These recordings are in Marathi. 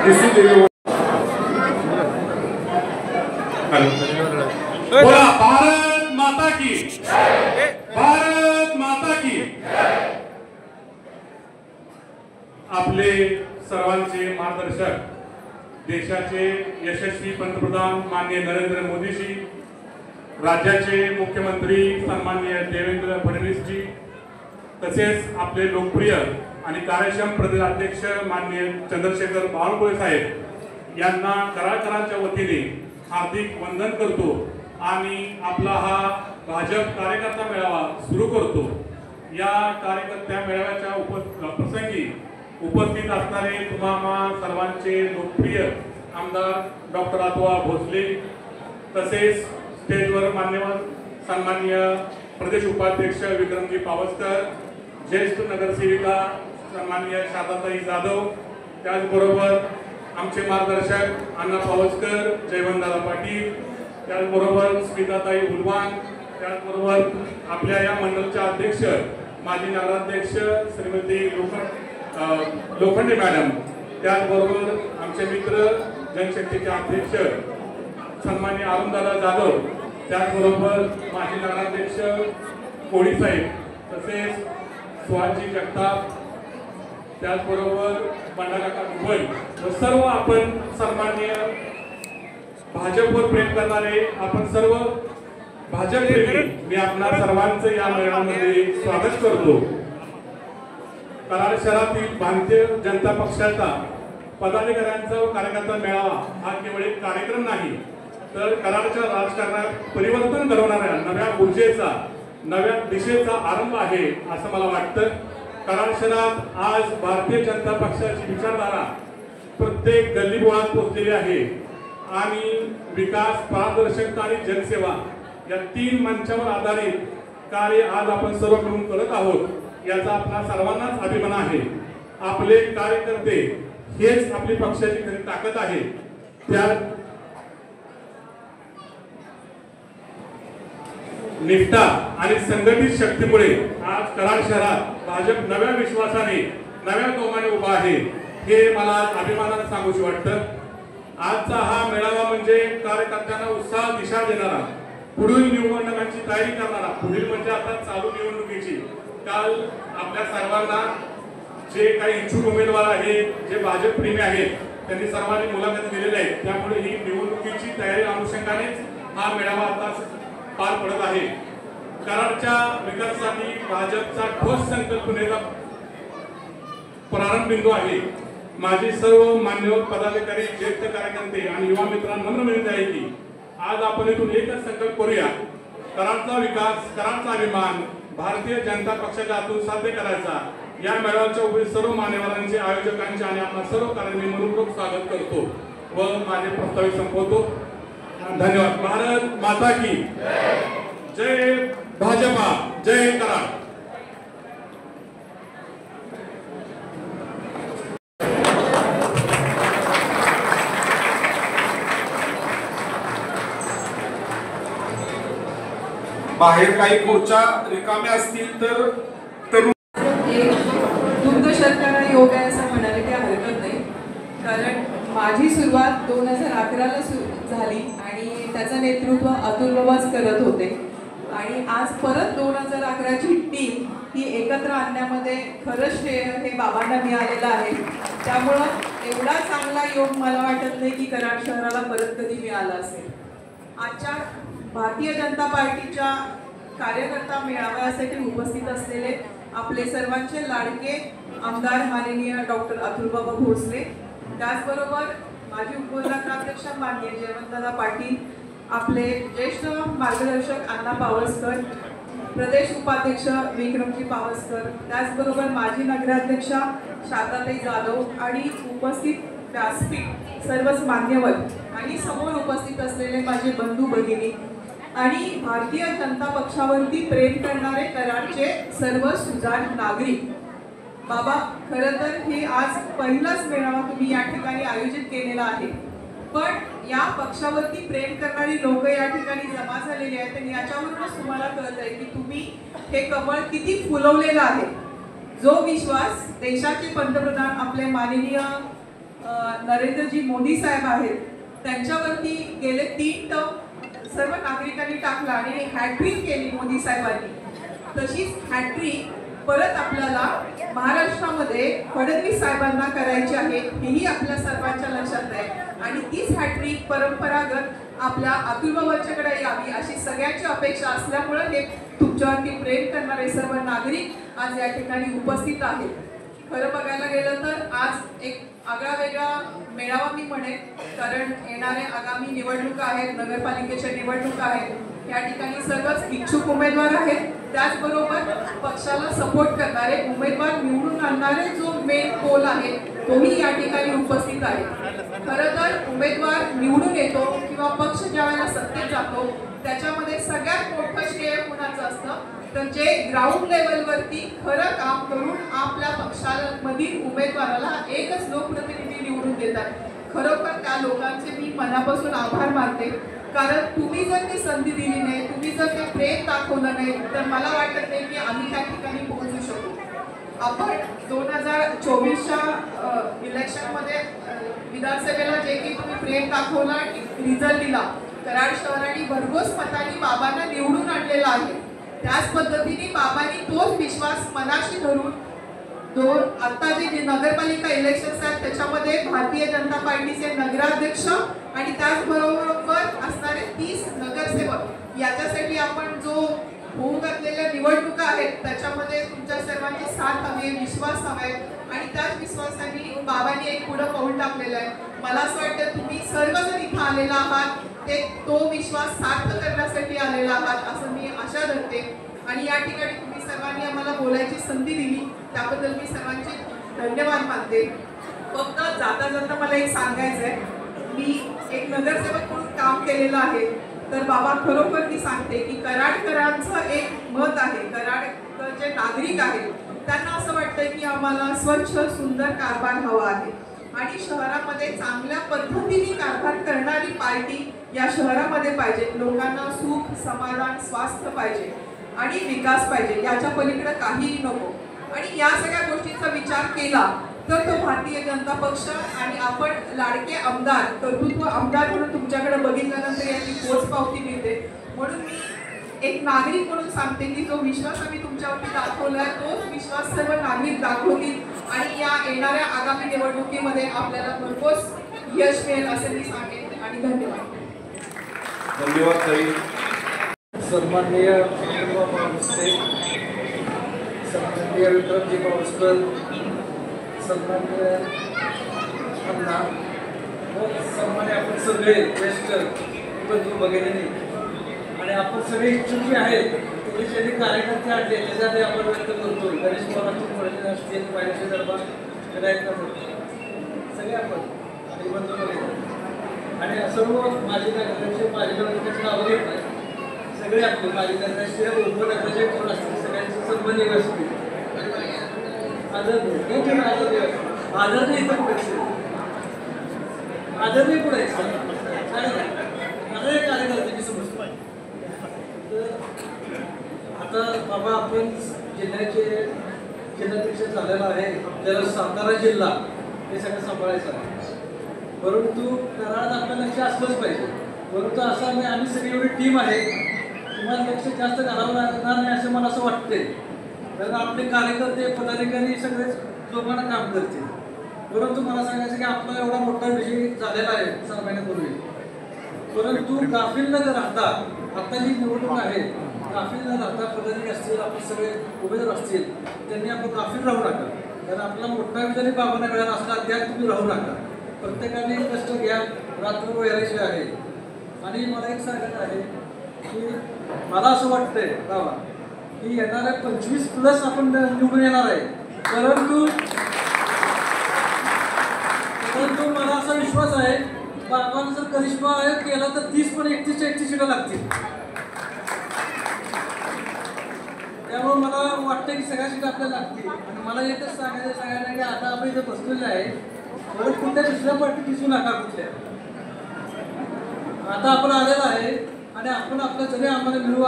बोला भारत माता की, भारत माता की। आपले सर्वांचे मार्गदर्शक देशाचे यशस्वी पंतप्रधान माननीय नरेंद्र मोदीजी, राज्याचे मुख्यमंत्री सन्माननीय देवेंद्र फडणवीसजी, तसेच आपले लोकप्रिय आणि कार्यक्षम प्रदेशाध्यक्ष माननीय चंद्रशेखर बावनकुळे साहेब यांना कराळकरांच्या वतीने हार्दिक वंदन करतो आणि आपला हा भाजप कार्यकर्ता मेळावा सुरू करतो। या कार्यकर्त्या मेळाव्याच्या प्रसंगी उपस्थित असणारे तुम्हा सर्वांचे लोकप्रिय आमदार डॉक्टर अतुल भोसले, तसेच स्टेजवर मान्यवर सन्माननीय प्रदेश उपाध्यक्ष विक्रमजी पावसकर, ज्येष्ठ नगरसेविका सन्माननीय शारदाताई जाधव, त्याचबरोबर आमचे मार्गदर्शक अण्णा पावसकर, जयवंतदादा पाटील, त्याचबरोबर स्मिताताई उलवान, त्याचबरोबर आपल्या या मंडळाच्या अध्यक्ष माजी नगराध्यक्ष श्रीमती लोखंडे मॅडम, त्याचबरोबर आमचे मित्र जनशक्तीचे अध्यक्ष सन्माननीय अरुणदादा जाधव, त्याचबरोबर माजी नगराध्यक्ष कोळी साहेब, तसेच सुहासजी जगताप, त्याचबरोबर बंडाकाका दुबई व सर्व आपण सन्माननीय भाजपवर प्रेम करणारे आपण सर्व भाजप प्रेमी, मी आपणा सर्वांचं या मेळाव्यामध्ये स्वागत करतो। कराड शहरातील भारतीय जनता पक्षाचा पदाधिकाऱ्यांचा व कार्यकर्ता मेळावा हा केवळ एक कार्यक्रम नाही, तर कराडच्या राजकारणात परिवर्तन घडवणाऱ्या नव्या ऊर्जेचा, नव्या दिशेचा आरंभ आहे असं मला वाटतं। कराड शहरात आज भारतीय जनता पक्षाची विचारधारा प्रत्येक गल्लीबोळात पोहोचलेली आहे आणि विकास, पारदर्शकता आणि जनसेवा या तीन मंचावर आधारित कार्य आज आपण सर्व मिळून करत आहोत याचा आपल्या सर्वांनाच अभिमान आहे। आपले कार्यकर्ते हेच आपली पक्षाची खरी ताकद आहे। त्या निष्ठा आणि संघटित शक्तीमुळे आज कराड शहरात भाजप नव्या विश्वासाने, नव्या जोमाने उभा आहे, हे मला अभिमानाने सांगूशी वाटतं। आजचा हा मेळावा म्हणजे कार्यकर्त्यांना उत्साह, दिशा देणारा, पुढील निवडणुकांची तयारी करणारा, पुढील म्हणजे आता चालू निवडणुकीची। काल आपल्या सर्वांना जे काही इच्छुक उमेदवार आहेत, जे भाजप प्रेमी आहेत, त्यांनी सर्वांनी मुलाखती दिलेल्या आहेत, त्यामुळे ही निवडणुकीची तयारी अनुषंगानेच हा मेळावा आता पार पडत आहे। कराडच्या विकासासाठी भाजपचा ठोस संकल्पनेचा प्रारंभ बिंदू आहे। माझे सर्व मान्यवर पदाधिकारी, ज्येष्ठ कार्यकर्ते आणि युवा मित्रांना नम्र विनंती आहे की आज आपण इथून एकच संकल्प करूया, कराडचा विकास, कराडचा अभिमान भारतीय जनता पक्षाच्या हातून साध्य करायचा। या मेळाव्याच्या उभे सर्व मान्यवरांचे, आयोजकांचे आणि आपल्या सर्व कार्यालयांनी मनपूर्वक स्वागत करतो व माझे प्रस्तावित संपवतो। धन्यवाद। भारत माता की जय, भाजपा जय कराड। बाहेर काही खुर्च्या रिकाम्या असतील तर दुग्ध शर्करा योग आहे असं म्हणाले काही हरकत नाही, कारण माझी सुरुवात 2011ला झाली आणि त्याचं नेतृत्व अतुल बाबाच करत होते आणि आज परत 2011ची टीम ही एकत्र आणण्यामध्ये खरंच श्रेय हे बाबांना मिळालेलं आहे। त्यामुळं एवढा चांगला योग मला वाटत नाही की कराड शहराला परत कधी मिळाला असेल। आजच्या भारतीय जनता पार्टीच्या कार्यकर्ता मेळाव्यासाठी उपस्थित असलेले आपले सर्वांचे लाडके आमदार माननीय डॉक्टर अतुल बाबा भोसले, त्याचबरोबर माजी उपनगराध्यक्ष माननीय जयवंतदादा पाटील, आपले ज्येष्ठ मार्गदर्शक अण्णा पावसकर, प्रदेश उपाध्यक्ष विक्रमजी पावसकर, त्याचबरोबर माजी नगराध्यक्षा शारदाताई जाधव आणि उपस्थित व्यासपीठ सर्वच मान्यवर आणि समोर उपस्थित असलेले माझे बंधू भगिनी आणि भारतीय जनता पक्षावरती प्रेम करणारे कराडचे सर्व सुजाण नागरिक। बाबा, खरं तर हे आज पहिलाच मेळावा तुम्ही या ठिकाणी आयोजित केलेला आहे, पण या पक्षावरती प्रेम करणारी लोक या ठिकाणी जमा झालेली आहेत आणि याच्यावरूनच तुम्हाला कळत आहे की तुम्ही हे कमळ किती फुलवलेलं आहे। जो विश्वास देशाचे पंतप्रधान आपले माननीय नरेंद्रजी मोदी साहेब आहेत, त्यांच्यावरती गेले 3 टर्म सर्व नागरिकांनी टाकला आणि हॅट्रिक केली मोदी साहेबांनी. तशीच हॅट्रिक परत आपल्याला महाराष्ट्रामध्ये फडणवीस साहेबांना करायची आहे, हेही आपल्या सर्वांच्या लक्षात आहे. आणि तीच हॅट्रिक परंपरागत आपल्या अतुल बाबांच्याकडे यावी अशी सगळ्यांची अपेक्षा असल्यामुळे हे तुमच्यावरती प्रेम करणारे सर्व नागरिक आज या ठिकाणी उपस्थित आहेत. खरं बघायला गेलं तर आज एक आगळा वेगळा मेळावा मी म्हणेन, कारण येणारे आगामी निवडणुका आहेत, नगरपालिकेच्या निवडणुका आहेत. या ठिकाणी सर्वच इच्छुक उमेदवार आहेत, त्याचबरोबर पक्षाला सपोर्ट करणारे उमेदवार निवडून आणणारे जो मेन पोल आहे तोही या ठिकाणी उपस्थित आहे. खरं तर उमेदवार निवडून येतो किंवा पक्ष ज्या वेळेला सत्तेत जातो त्याच्यामध्ये सगळ्यात मोठं श्रेय कुणाचं असतं, तर जे ग्राउंड लेवलवरती खरं काम करून आपल्या पक्षामधील उमेदवाराला एकच लोकप्रतिनिधी निवडून देतात. खरोखर त्या लोकांचे मी मनापासून आभार मानते, कारण तुम्ही जर ती संधी दिली नाही, तुम्ही जर ते प्रेम दाखवलं नाही, तर मला वाटत नाही की आम्ही त्या ठिकाणी पोहोचू शकू. आपण 2024च्या इलेक्शनमध्ये विधानसभेला जे की तुम्ही प्रेम दाखवला, रिझल्ट दिला, कराड शहराने भरघोस मतांनी बाबांना निवडून आणलेला आहे. त्याच पद्धतीने बाबांनी तोच विश्वास मनाशी धरून आता जे नगरपालिका इलेक्शन्स आहेत त्याच्यामध्ये भारतीय जनता पार्टीचे नगराध्यक्ष आणि त्याचबरोबर असणारे 30 नगरसेवक याच्यासाठी आपण जो होऊ घातलेल्या निवडणुका आहेत त्याच्यामध्ये तुमच्या सर्वांची साथ हवी, विश्वास हवा आणि त्याच विश्वासाने बाबांनी एक पुढं पाऊल टाकलेलं आहे. मला असं वाटतं तुम्ही सर्वजण इथं आलेला आहात ते तो विश्वास सार्थ करण्यासाठी आलेला आहात असं मी आशा धरते. आणि या ठिकाणी तुम्ही सर्वांनी आम्हाला बोलायची संधी दिली त्याबद्दल मी सर्वांचे धन्यवाद मानते. फक्त जाता जाता मला एक सांगायचं आहे, मी एक नगरसेवक म्हणून काम केलेलं आहे, तर बाबा खरोखर मी सांगते की कराडकरांचं एक मत आहे, कराड जे नागरिक आहेत त्यांना असं वाटतंय की आम्हाला स्वच्छ सुंदर कारभार हवा आहे आणि शहरामध्ये चांगल्या पद्धतीने कारभार करणारी पार्टी या शहरामध्ये पाहिजे. लोकांना सुख, समाधान, स्वास्थ्य पाहिजे आणि विकास पाहिजे, याच्या पलीकडे काहीही नको. आणि या सगळ्या गोष्टींचा विचार केला तर तो भारतीय जनता पक्ष आणि आपण लाडके आमदार, कर्तृत्व आमदार म्हणून तुमच्याकडे बघितल्यानंतर याची पोचपावती मिळते. म्हणून मी एक नागरिक म्हणून सांगते की जो विश्वास आम्ही तुमच्यावरती दाखवला आहे तोच विश्वास सर्व नागरिक दाखवतील आणि या येणाऱ्या आगामी निवडणुकीमध्ये आपल्याला भरघोस यश मिळेल असं मी सांगेन. आणि धन्यवाद. धन्यवाद ताई. सन्माननीय सन्माननीय विक्रमजी पावसकर, सन्माननीय अण्णा व सन्मान्य आपण सगळे ज्येष्ठ बंधू वगैरे आणि आपण सगळे इच्छुक जे आहेत ते जे कार्यकर्ते आणले त्याच्यामध्ये आपण व्यक्त करतो. गणेश पवारांचे पडले असतील, पायऱ्याचे दरबार सगळे आपण आणि बंधू वगैरे आणि सर्व माजी नगराध्यक्ष, माजी नगराध्यक्ष नावं घेत नाही, सगळे आपले माजी नगराध्यक्ष, उपनगराध्यक्ष कोण असतील सगळ्यांचे सन्माननीय असतील. आदर नाही इथं पुढे आदर नाही पुढे आता कार्यकर्ते मी समजतो. तर आता बाबा आपण जिल्ह्याचे जिल्हाध्यक्ष झालेला आहे, आपल्याला सातारा जिल्हा हे सगळं सांभाळायचं आहे. परंतु कराड आपलं लक्ष असलंच पाहिजे. परंतु असं आम्ही सगळी एवढी टीम आहे, तुम्हाला लक्ष जास्त घालावं लागणार नाही असं मला असं वाटते. कारण आपले कार्यकर्ते, पदाधिकारी सगळेच जोमानं काम करतील. परंतु मला सांगायचं की आपला एवढा मोठा विजय झालेला आहे 6 महिन्यापूर्वी, परंतु गाफील न राहता आता जी निवडणूक आहे गाफील न राहता पदाधिकारी असतील, आपण सगळे उमेदवार असतील, त्यांनी आपण गाफील राहू नका. कारण आपला मोठा विजय बाबांना मिळाला असला त्यात तुम्ही राहू नका. प्रत्येकाने कष्ट घ्या, रात्र वेळायचे आहे. आणि मला एक सांगायचं आहे की मला असं वाटतंय बाबा की येणाऱ्या 25+ आपण निवडून येणार आहे. परंतु मला असा विश्वास आहे बाबांना जर करिश्मा केला तर 30 पण 31 सीटं लागतील. त्यामुळे मला वाटतं की सगळ्या सीटं आपल्याला लागतील. आणि मला एकच सांगायचं की आता आपण इथे बसलेलं आहे, परत कुठल्या दुसऱ्या पार्टी दिसू नका कुठल्या. आता आपण आलेला आहे आणि आपण आपलं जरी आम्हाला मिळू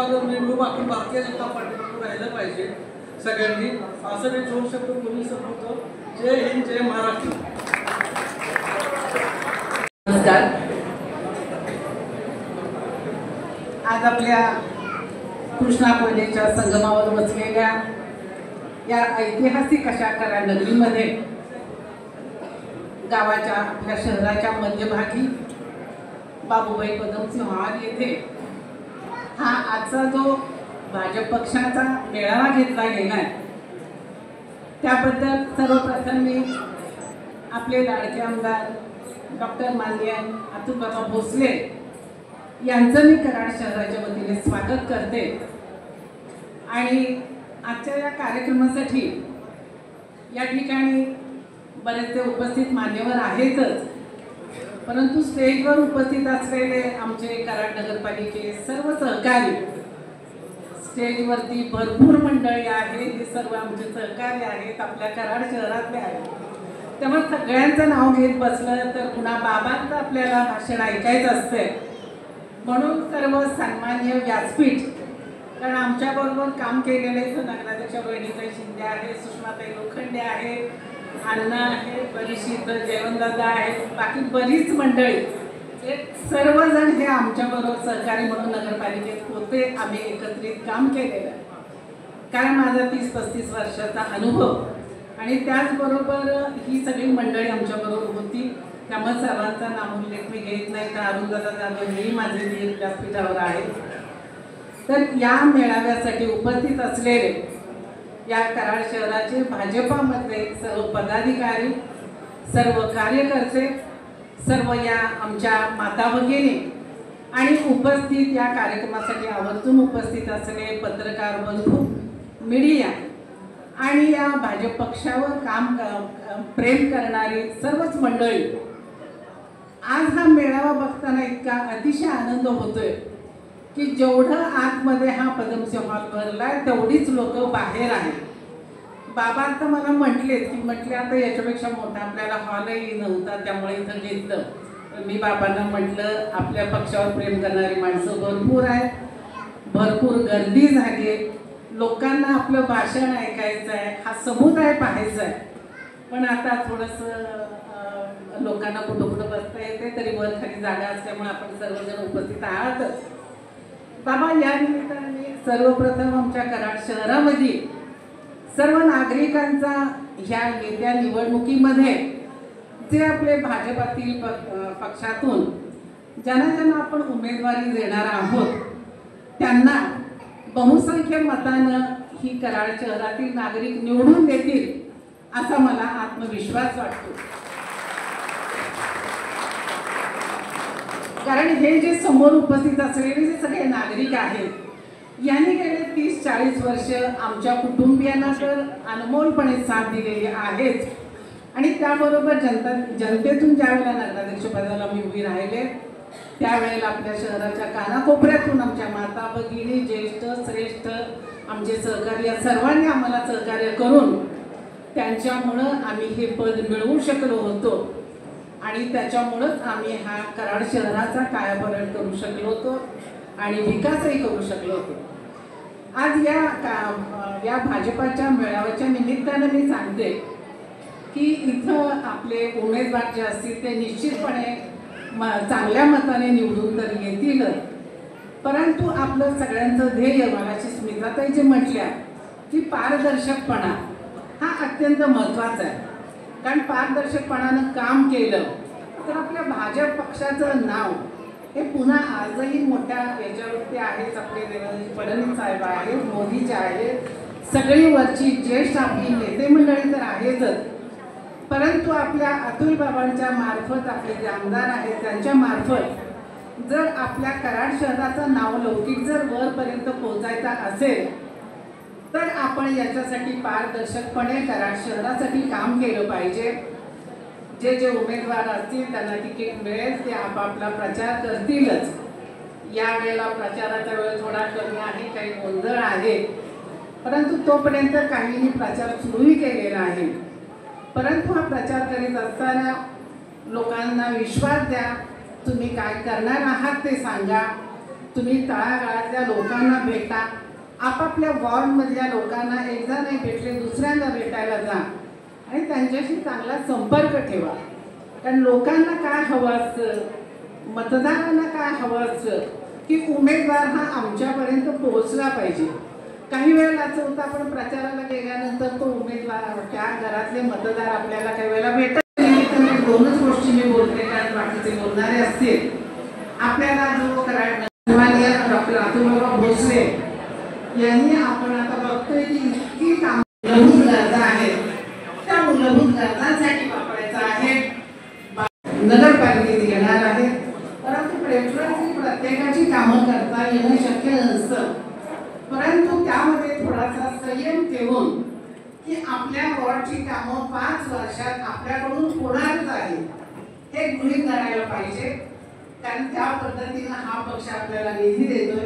आपण भारतीय जनता पार्टीकडून राहिलं पाहिजे सगळ्यांनी, असं मी 2 शब्द बोलू शकतो. जय हिंद, जय महाराष्ट्र. आपल्या कृष्णा कोयनेच्या संगमावर बसलेल्या या ऐतिहासिक अशा कराड नगरीमध्ये गावाच्या आपल्या शहराच्या मध्यभागी बाबूभाई पदमसिंह हॉल येथे हा आजचा जो भाजप पक्षाचा मेळावा घेतला गेला आहे त्याबद्दल सर्वप्रथम मी आपले लाडके आमदार डॉक्टर माननीय अतुलबाबा भोसले यांचं मी कराड शहराच्या वतीने स्वागत करते आणि आजच्या या कार्यक्रमासाठी या ठिकाणी बरेचसे उपस्थित मान्यवर आहेतच, परंतु स्टेजवर उपस्थित असलेले आमचे कराड नगरपालिकेचे सर्व सहकारी, स्टेजवरती भरपूर मंडळी आहेत, हे सर्व आमचे सहकारी आहेत, आपल्या कराड शहरातले आहेत. त्यामुळे सगळ्यांचं नाव घेत बसलं तर पुन्हा बाबांचं आपल्याला भाषण ऐकायचं असते, म्हणून सर्व सन्मान्य व्यासपीठ, कारण आमच्याबरोबर काम केलेले नगराध्यक्ष वहिनीताई शिंदे आहे, सुषमाताई लोखंडे आहे, अण्णा आहे, बरीचशी इथं जयवंतदादा आहेत, बाकी बरीच मंडळी, हे सर्वजण हे आमच्याबरोबर सहकारी म्हणून नगरपालिकेत होते. आम्ही एकत्रित काम केलेलं आहे, कारण माझा 30-35 वर्षाचा अनुभव आणि त्याचबरोबर ही सगळी मंडळी आमच्याबरोबर होती. त्यामुळे सर्वांचा नामोल्लेख मी घेत नाही, तर अरुणदादा जाधव हेही माझे व्यासपीठावर आहेत. तर या मेळाव्यासाठी उपस्थित असलेले या कराड शहराचे भाजपामधले सर्व पदाधिकारी, सर्व कार्यकर्ते, सर्व या आमच्या माता भगिनी आणि उपस्थित या कार्यक्रमासाठी आवर्जून उपस्थित असलेले पत्रकार बंधू, मीडिया आणि या भाजप पक्षावर प्रेम करणारी सर्वच मंडळी, आज हा मेळावा बघताना इतका अतिशय आनंद होतोय की जेवढं आतमध्ये हा पदमसिंह हॉल भरलाय तेवढीच लोक बाहेर आहेत. बाबा आता मला म्हटले आता याच्यापेक्षा मोठा आपल्याला हॉलही नव्हता, त्यामुळे इथं घेतलं. मी बाबांना म्हटलं आपल्या पक्षावर प्रेम करणारी माणसं भरपूर आहेत, भरपूर गर्दी झाली आहे, लोकांना आपलं भाषण ऐकायचं आहे, हा समुदाय पाहायचा आहे, पण आता थोडंसं लोकांना कुठं बसता येते, तरी वर खाली जागा असल्यामुळे आपण सर्वजण उपस्थित आहातच. बाबा, या निमित्ताने सर्वप्रथम आमच्या कराड शहरामध्ये सर्व नागरिकांचा ह्या येत्या निवडणुकीमध्ये जे आपले भाजपातील पक्षातून ज्यांना आपण उमेदवारी देणार आहोत त्यांना बहुसंख्य मतानं ही कराड शहरातील नागरिक निवडून देतील असा मला आत्मविश्वास वाटतो. कारण हे जे समोर उपस्थित असलेले जे सगळे नागरिक आहेत, यांनी गेले 30-40 वर्ष आमच्या कुटुंबियांना तर अनमोलपणे साथ दिलेली आहेच आणि त्याबरोबर जनतेतून ज्या वेळेला नगराध्यक्षपदाला मी उभी राहिले त्यावेळेला आपल्या शहराच्या कानाकोपऱ्यातून आमच्या माता भगिनी, ज्येष्ठ श्रेष्ठ आमचे सहकारी या सर्वांनी आम्हाला सहकार्य करून त्यांच्यामुळं आम्ही हे पद मिळवू शकलो होतो आणि त्याच्यामुळंच आम्ही हा कराड शहराचा कायापालट करू शकलो होतो आणि विकासही करू शकलो होतो. आज या भाजपाच्या मेळाव्याच्या निमित्तानं मी सांगते की इथं आपले उमेदवार जे असतील ते निश्चितपणे चांगल्या मताने निवडून तर येतीलच, परंतु आपलं सगळ्यांचं ध्येय, मगाशी स्मिताताई जे म्हटल्या की पारदर्शकपणा हा अत्यंत महत्त्वाचा आहे. कारण पारदर्शकपणानं काम केलं तर आपल्या भाजप पक्षाचं नाव हे पुन्हा आजही मोठ्या याच्यावरती आहेच. आपले देवेंद्र फडणवीस साहेब आहेत, मोदीचे आहेत, सगळी वरची ज्येष्ठ आपली नेते मंडळी तर आहेतच, परंतु आपल्या अतुल बाबांच्या मार्फत आपले जे आमदार आहेत त्यांच्या मार्फत जर आपल्या कराड शहराचं नाव लौकिक जर वरपर्यंत पोहोचायचा असेल तर आपण याच्यासाठी पारदर्शकपणे कराड शहरासाठी काम केलं पाहिजे. जे उमेदवार असतील त्यांना तिकीट मिळेल, ते आपापला प्रचार करतीलच. यावेळेला प्रचाराचा वेळ थोडा कमी आहे, काही गोंधळ आहे, परंतु तोपर्यंत काहींनी प्रचार सुरूही केलेला आहे. परंतु हा प्रचार करीत असताना लोकांना विश्वास द्या, तुम्ही काय करणार आहात ते सांगा, तुम्ही तळागाळातल्या लोकांना भेटा, आपापल्या वॉर्डमधल्या लोकांना एकदा नाही भेटले दुसऱ्यांदा भेटायला जा आणि त्यांच्याशी चांगला संपर्क ठेवा. कारण लोकांना काय हवं असतं, मतदारांना काय हवं असतं की उमेदवार हा आमच्यापर्यंत पोहोचला पाहिजे. काही वेळेला असं होतं आपण प्रचाराला गेल्यानंतर तो उमेदवार त्या घरातले मतदार आपल्याला काही वेळेला भेटत नाही. तर मी दोनच गोष्टी मी बोलते कारण बाकीचे बोलणारे असतील. आपल्याला जो माननीय डॉक्टर अतुलबाबा भोसले यांनी आपण आता बघतोय की इतकी मूलभूत गरजा आहेत, त्या मूलभूत गरजांसाठी वापरायचं आहे. नगरपालिकेत येणार आहे, परंतु प्रेफरन्स प्रत्येकाची कामं करता येणं शक्य नसतं. परंतु त्यामध्ये थोडासा संयम ठेवून की आपल्या वॉर्डची कामं 5 वर्षात आपल्याकडून होणारच आहे हे गृहीत धरायला पाहिजे. कारण त्या पद्धतीनं हा पक्ष आपल्याला निधी देतोय.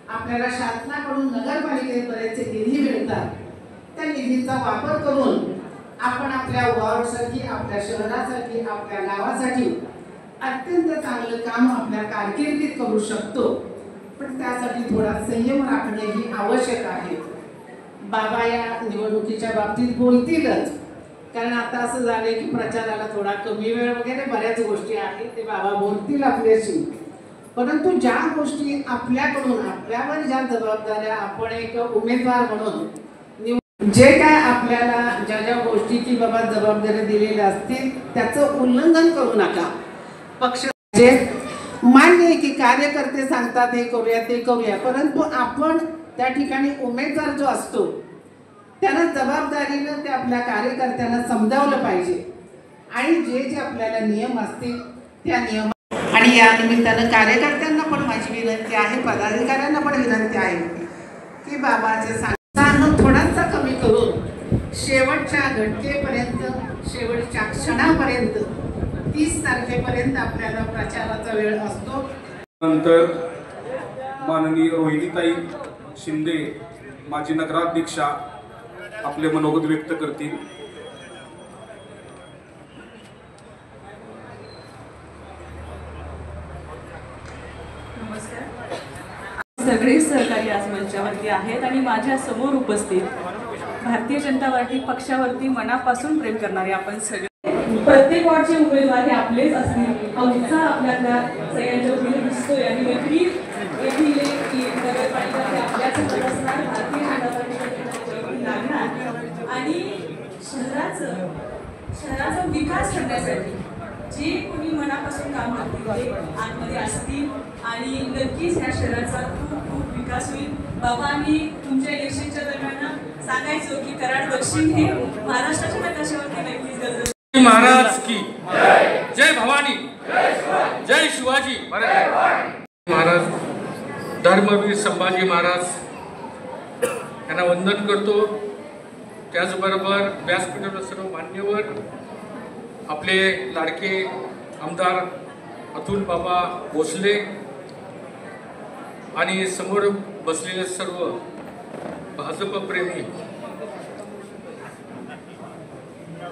आपल्याला शासनाकडून नगरपालिकेत बरेचसे निधी मिळतात. त्या निधीचा वापर करून आपण आपल्या वॉर्डसाठी, आपल्या शहरासाठी, आपल्या गावासाठी अत्यंत चांगलं काम आपल्या कारकिर्दीत करू शकतो. पण त्यासाठी थोडा संयम राखणे ही आवश्यक आहे. बाबा या निवडणुकीच्या बाबतीत बोलतीलच, कारण आता असं झालंय की प्रचाराला थोडा कमी वेळ वगैरे बऱ्याच गोष्टी आहेत, ते बाबा बोलतील आपल्याशी. परंतु ज्या गोष्टी आपल्याकडून आपल्यावर ज्या जबाबदाऱ्या आपण एक उमेदवार म्हणून जे काय आपल्याला ज्या ज्या गोष्टीची बाबा जबाबदाऱ्या दिलेल्या असतील त्याचं उल्लंघन करू नका. पक्ष मान्य आहे की कार्यकर्ते सांगतात हे करूया ते करूया, परंतु आपण त्या ठिकाणी उमेदवार जो असतो त्यांना जबाबदारीनं ते आपल्या कार्यकर्त्यांना समजावलं पाहिजे. आणि जे जे आपल्याला नियम असतील त्या नियम आणि या निमित्तानं कार्यकर्त्यांना पण माझी विनंती आहे, पदाधिकाऱ्यांना पण विनंती आहे की बाबाचे सांगताना थोडासा कमी करून शेवटच्या घटकेपर्यंत, शेवटच्या क्षणापर्यंत 30 तारखेपर्यंत आपल्याला प्रचाराचा वेळ असतो. नंतर माननीय रोहिणीताई शिंदे माजी नगराध्यक्षा आपले मनोगत व्यक्त करतील. नमस्कार. सगळे सहकारी आज मंचावरती आहेत आणि माझ्या समोर उपस्थित भारतीय जनता पार्टी पक्षावरती मनापासून प्रेम करणारे आपण सगळे, प्रत्येक वॉर्डचे उमेदवार हे आपलेच असतील. आमचा आपल्याला सगळ्यांच्या पुढे दिसतोय आणि नक्की येथील नगरपालिका आपल्याच असणार, भारतीय जनता पार्टी लागणार आणि शहराचा विकास करण्यासाठी जे कोणी मनापासून काम करतील ते आतमध्ये असतील आणि नक्कीच ह्या शहराचा खूप खूप विकास होईल. बाबा आम्ही तुमच्या इलेक्शनच्या दरम्यान सांगायचो की कराड दक्षिण हे महाराष्ट्राच्या नकाशावरती नक्कीच गरज. महाराज की जय भवानी, जय शिवाजी महाराज, धर्मवीर संभाजी महाराज यांना वंदन करतो. त्याचबरोबर व्यासपीठावर सर्व मान्यवर, आपले लाडके आमदार अतुल बाबा भोसले आणि समोर बसलेले सर्व भाजप प्रेमी.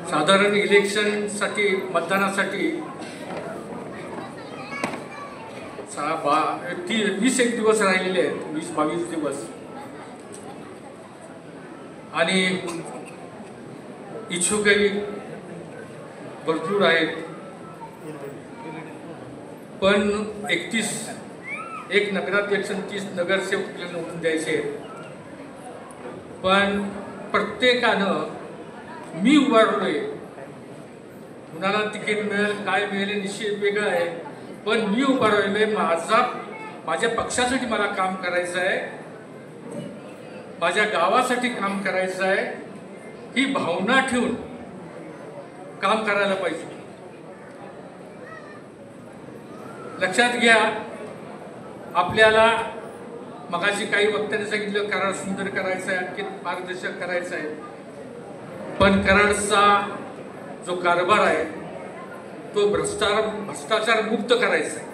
साधारण इलेक्शनसाठी, मतदानासाठी 20-21 दिवस राहिलेले आहेत, 20-22 दिवस. आणि इच्छुकही भरपूर आहेत. पण 31 नगराध्यक्ष, 30 नगरसेवक निवडून द्यायचे. पण प्रत्येकानं मी उभारलोय, कुणाला तिकीट मिळेल काय मिळेल निश्चित वेगळं आहे, पण मी उभारलोय, माझ्या पक्षासाठी मला काम करायचं आहे, माझ्या गावासाठी काम करायचं आहे, ही भावना ठेवून काम करायला पाहिजे. लक्षात घ्या, आपल्याला मगाशी काही वक्त्यांनी सांगितलं कराड सुंदर करायचं आहे, आणखी मार्गदर्शक करायचं आहे. पण कराडचा जो कारभार आहे तो भ्रष्टाचार मुक्त करायचा आहे,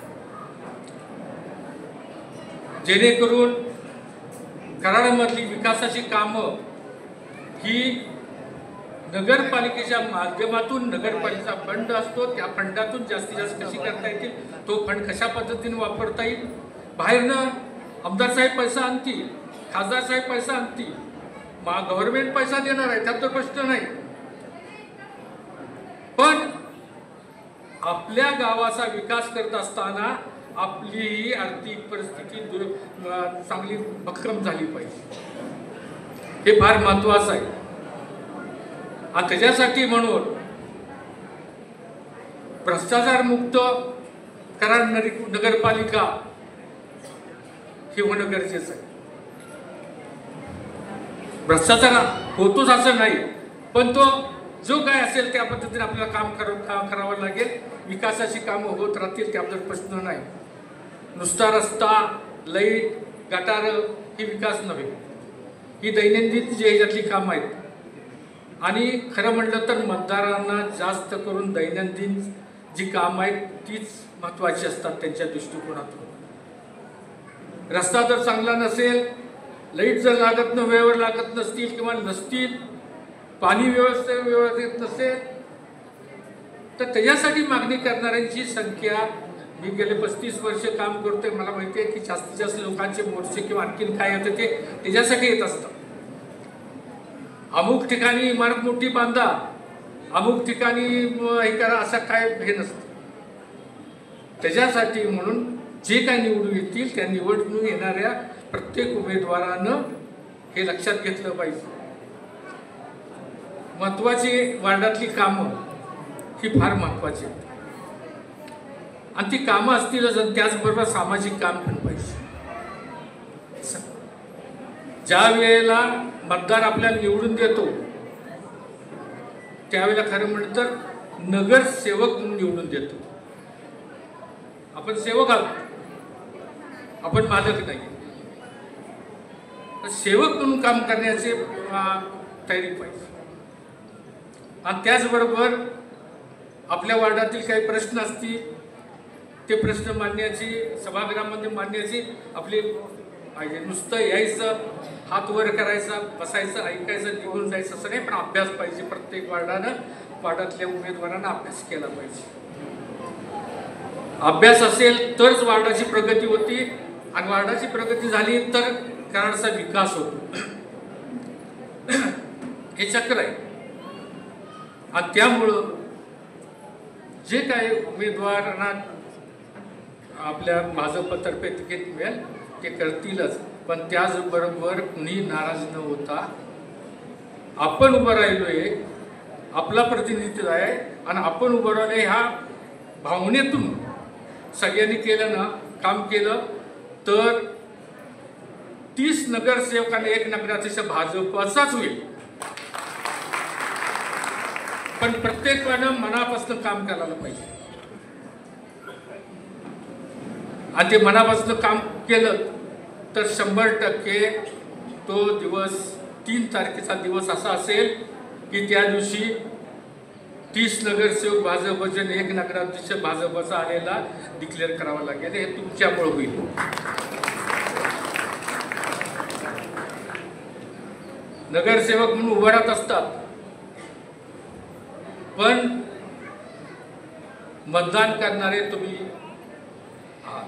जेणेकरून कराडमधली विकासाची कामं ही नगरपालिकेच्या माध्यमातून, नगरपालिकेचा फंड असतो त्या फंडातून जास्तीत जास्त कशी करता येतील, तो फंड कशा पद्धतीने वापरता येईल. बाहेरनं आमदार साहेब पैसा आणतील, खासदार साहेब पैसा आणतील, गव्हर्नमेंट पैसा देणार आहे, त्यात तर प्रश्न नाही. पण आपल्या गावाचा विकास करत असताना आपली आर्थिक परिस्थिती चांगली भक्कम झाली पाहिजे. हे फार महत्वाचं आहे. आणि त्याच्यासाठी म्हणून भ्रष्टाचार मुक्त कराड नगरपालिका हे होणं गरजेचं आहे. भ्रष्टाचार होतोच असं नाही, पण तो जो काय असेल त्या पद्धतीने आपल्याला काम करावं लागेल. विकासाची कामं होत राहतील त्याबद्दल प्रश्न नाही. नुसता रस्ता, लाईट, गटार ही विकास नव्हे, ही दैनंदिन जी ह्याच्यातली कामं आहेत. आणि खरं म्हटलं तर मतदारांना जास्त करून दैनंदिन जी कामं आहेत तीच महत्त्वाची असतात त्यांच्या दृष्टिकोनातून. रस्ता जर चांगला नसेल, लाईट जर वेळेवर लागत नसतील किंवा नसतील, पाणी व्यवस्थित नसेल, तर त्याच्यासाठी मागणी करणाऱ्यांची संख्या, मी गेले 35 वर्ष काम करतोय, मला माहिती आहे की जास्तीत जास्त लोकांचे मोर्चे किंवा आणखीन काय येतं ते त्याच्यासाठी येत असतात. अमुक ठिकाणी इमारत मोठी बांधा, अमुक ठिकाणी हे करा, असं काय हे नसतं. त्याच्यासाठी म्हणून जे काय निवडून येतील त्या निवडून येणाऱ्या प्रत्येक उमेदवारानं हे लक्षात घेतलं पाहिजे. महत्वाची वार्डातली कामं ही फार महत्वाची आहेत. आणि ती कामं असतीलच, त्याचबरोबर सामाजिक काम पण पाहिजे. ज्या वेळेला मतदार आपल्याला निवडून देतो त्यावेळेला खरं म्हणलं तर नगरसेवक म्हणून निवडून देतो. आपण सेवक आहोत, आपण मालक नाही. सेवक म्हणून काम करण्याचे तयारी पाहिजे. आणि त्याचबरोबर आपल्या वार्डातील काही प्रश्न असतील ते प्रश्न मांडण्याची, सभागृहामध्ये मांडण्याची आपली पाहिजे. नुसतं यायचं, हात वर करायचा, बसायचं, ऐकायचं, निघून जायचं असं नाही, पण अभ्यास पाहिजे. प्रत्येक वार्डातल्या उमेदवारांना अभ्यास केला पाहिजे. अभ्यास असेल तरच वार्डाची प्रगती होती, आणि वार्डाची प्रगती झाली तर कराडचा विकास होतो. हे चक्र आहे. आणि त्यामुळं जे काही उमेदवारांना आपल्या भाजपतर्फे तिकीट मिळेल ते करतीलच, पण त्याचबरोबर कुणी नाराज न होता आपण उभं राहिलोय, आपला प्रतिनिधित्व आहे आणि आपण उभं राहिलोय ह्या भावनेतून सगळ्यांनी केलं ना, काम केलं तर 30 नगरसेवकांना 1 नगराध्यक्ष भाजपचाच होईल. पण प्रत्येकानं मनापासून काम करायला पाहिजे. आणि ते मनापासून काम केलं तर 100% तो दिवस 3 तारखेचा दिवस असा असेल की त्या दिवशी 30 नगरसेवक भाजपचे आणि 1 नगराध्यक्ष भाजपचा आलेला डिक्लेअर करावा लागेल. हे तुमच्यामुळे होईल. नगरसेवक म्हणून उभं राहत असतात, पण मतदान करणारे तुम्ही आहात,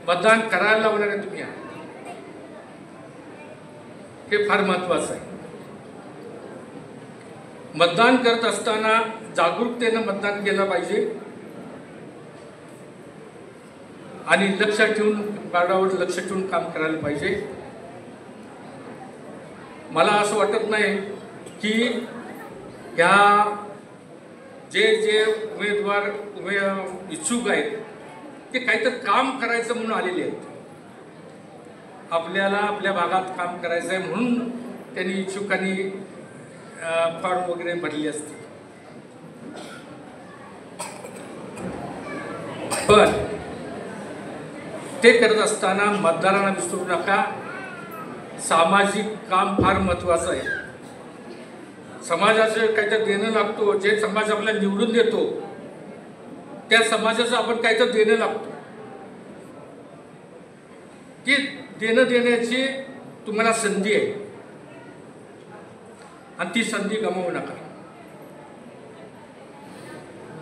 मतदान करायला लावणारे तुम्ही आहात. हे फार महत्वाचं आहे. मतदान करत असताना जागरूकतेनं मतदान केलं पाहिजे आणि लक्ष ठेवून, वार्डावर लक्ष ठेवून काम करायला पाहिजे. मला असं वाटत नाही की ह्या जे उमेदवार इच्छुक आहेत ते काहीतरी काम करायचं म्हणून आलेले आहेत. आपल्याला आपल्या भागात काम करायचं आहे म्हणून त्यांनी इच्छुकांनी फॉर्म वगैरे भरले असते. पण ते करत असताना मतदारांना विसरू नका, सामाजिक काम फार महत्वाचं आहे. समाजाचं काहीतरी देणं लागतो. जे समाज आपल्याला निवडून देतो त्या समाजाचं आपण काहीतरी देणं लागतो. ती देणं देण्याची तुम्हाला संधी आहे आणि ती संधी गमावू नका.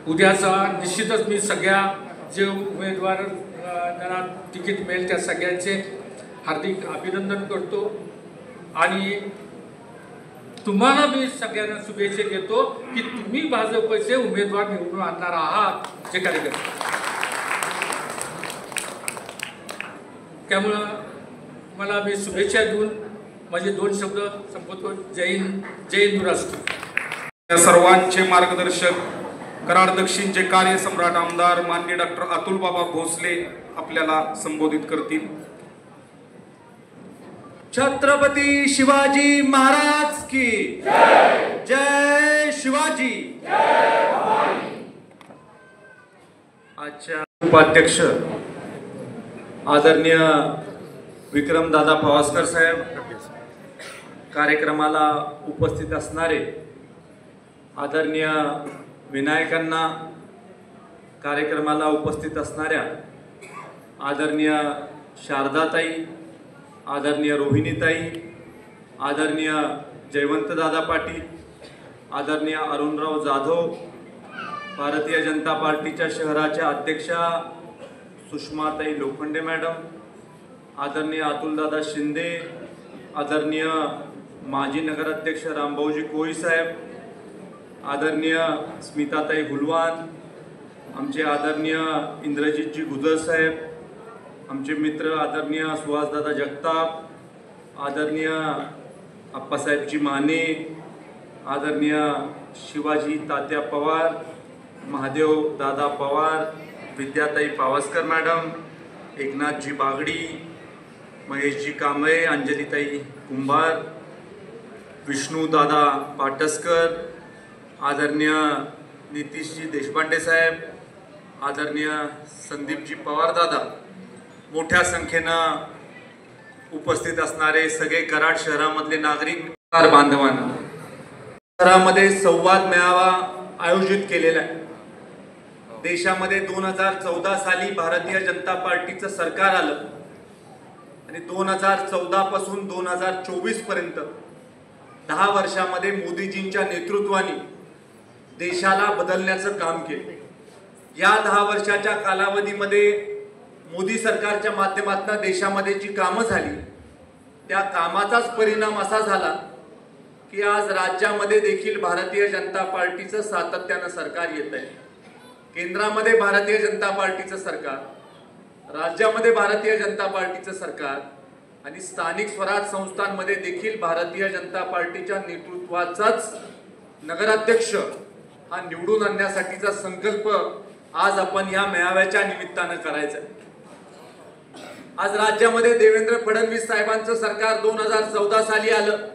उद्याचा निश्चितच मी सगळ्या जे उमेदवार त्यांना तिकीट मिळेल त्या सगळ्यांचे हार्दिक अभिनंदन करतो आणि तुम्हाला मी सगळ्यांना शुभेच्छा देतो की तुम्ही भाजपचे उमेदवार निवडून आणणार आहात जे कार्यकर्ते. त्यामुळं मला मी शुभेच्छा देऊन माझे 2 शब्द संपवतो. जय हिंद, जय हिंदुराष्ट्र. या सर्वांचे मार्गदर्शक कराड दक्षिणचे कार्यसम्राट आमदार माननीय डॉक्टर अतुल बाबा भोसले आपल्याला संबोधित करतील. छत्रपती शिवाजी महाराज की जय. जय शिवाजी. आजच्या उपाध्यक्ष आदरणीय विक्रमदादा पवासकर साहेब, कार्यक्रमाला उपस्थित असणारे आदरणीय विनायकांना, कार्यक्रमाला उपस्थित असणाऱ्या आदरणीय शारदाताई, आदरणीय रोहिणीताई, आदरणीय जयवंतदादा पाटील, आदरणीय अरुणराव जाधव, भारतीय जनता पार्टीच्या शहराच्या अध्यक्षा सुषमाताई लोखंडे मॅडम, आदरणीय अतुलदादा शिंदे, आदरणीय माजी नगराध्यक्ष रामभाऊजी कोळी साहेब, आदरणीय स्मिताताई हुलवान, आमचे आदरणीय इंद्रजितजी गुजर साहेब, आमचे मित्र आदरणीय सुहासदादा जगताप, आदरणीय अप्पासाहेबजी माने, आदरणीय शिवाजी तात्या पवार, महादेव दादा पवार, विद्याताई पावसकर मॅडम, एकनाथजी बागडी, महेशजी कांबळे, अंजलीताई कुंभार, विष्णूदादा पाटसकर, आदरणीय नितीशजी देशपांडे साहेब, आदरणीय संदीपजी पवार दादा, मोठ्या संख्येनं उपस्थित असणारे सगळे कराड शहरामधले नागरिक बांधवांना, शहरामध्ये संवाद मेळावा आयोजित केलेला आहे. देशामध्ये 2014 साली भारतीय जनता पार्टीचं सरकार आलं आणि 2014 पासून 2024 पर्यंत 10 वर्षामध्ये मोदीजींच्या नेतृत्वाने देशाला बदलण्याचं काम केलं. या 10 वर्षाच्या कालावधीमध्ये मोदी सरकारच्या माध्यमातून देशामध्ये जी कामं झाली त्या कामाचाच परिणाम असा झाला की आज राज्यामध्ये देखील भारतीय जनता पार्टीचं सातत्यानं सरकार येत आहे. केंद्रामध्ये भारतीय जनता पार्टीचं सरकार, राज्यामध्ये भारतीय जनता पार्टीचं सरकार आणि स्थानिक स्वराज संस्थांमध्ये देखील भारतीय जनता पार्टीच्या नेतृत्वाचाच नगराध्यक्ष हा निवडून आणण्यासाठीचा संकल्प आज आपण या मेळाव्याच्या निमित्तानं करायचा आहे. आज राज्यामध्ये देवेंद्र फडणवीस साहेबांचं सरकार 2014 साली आलं.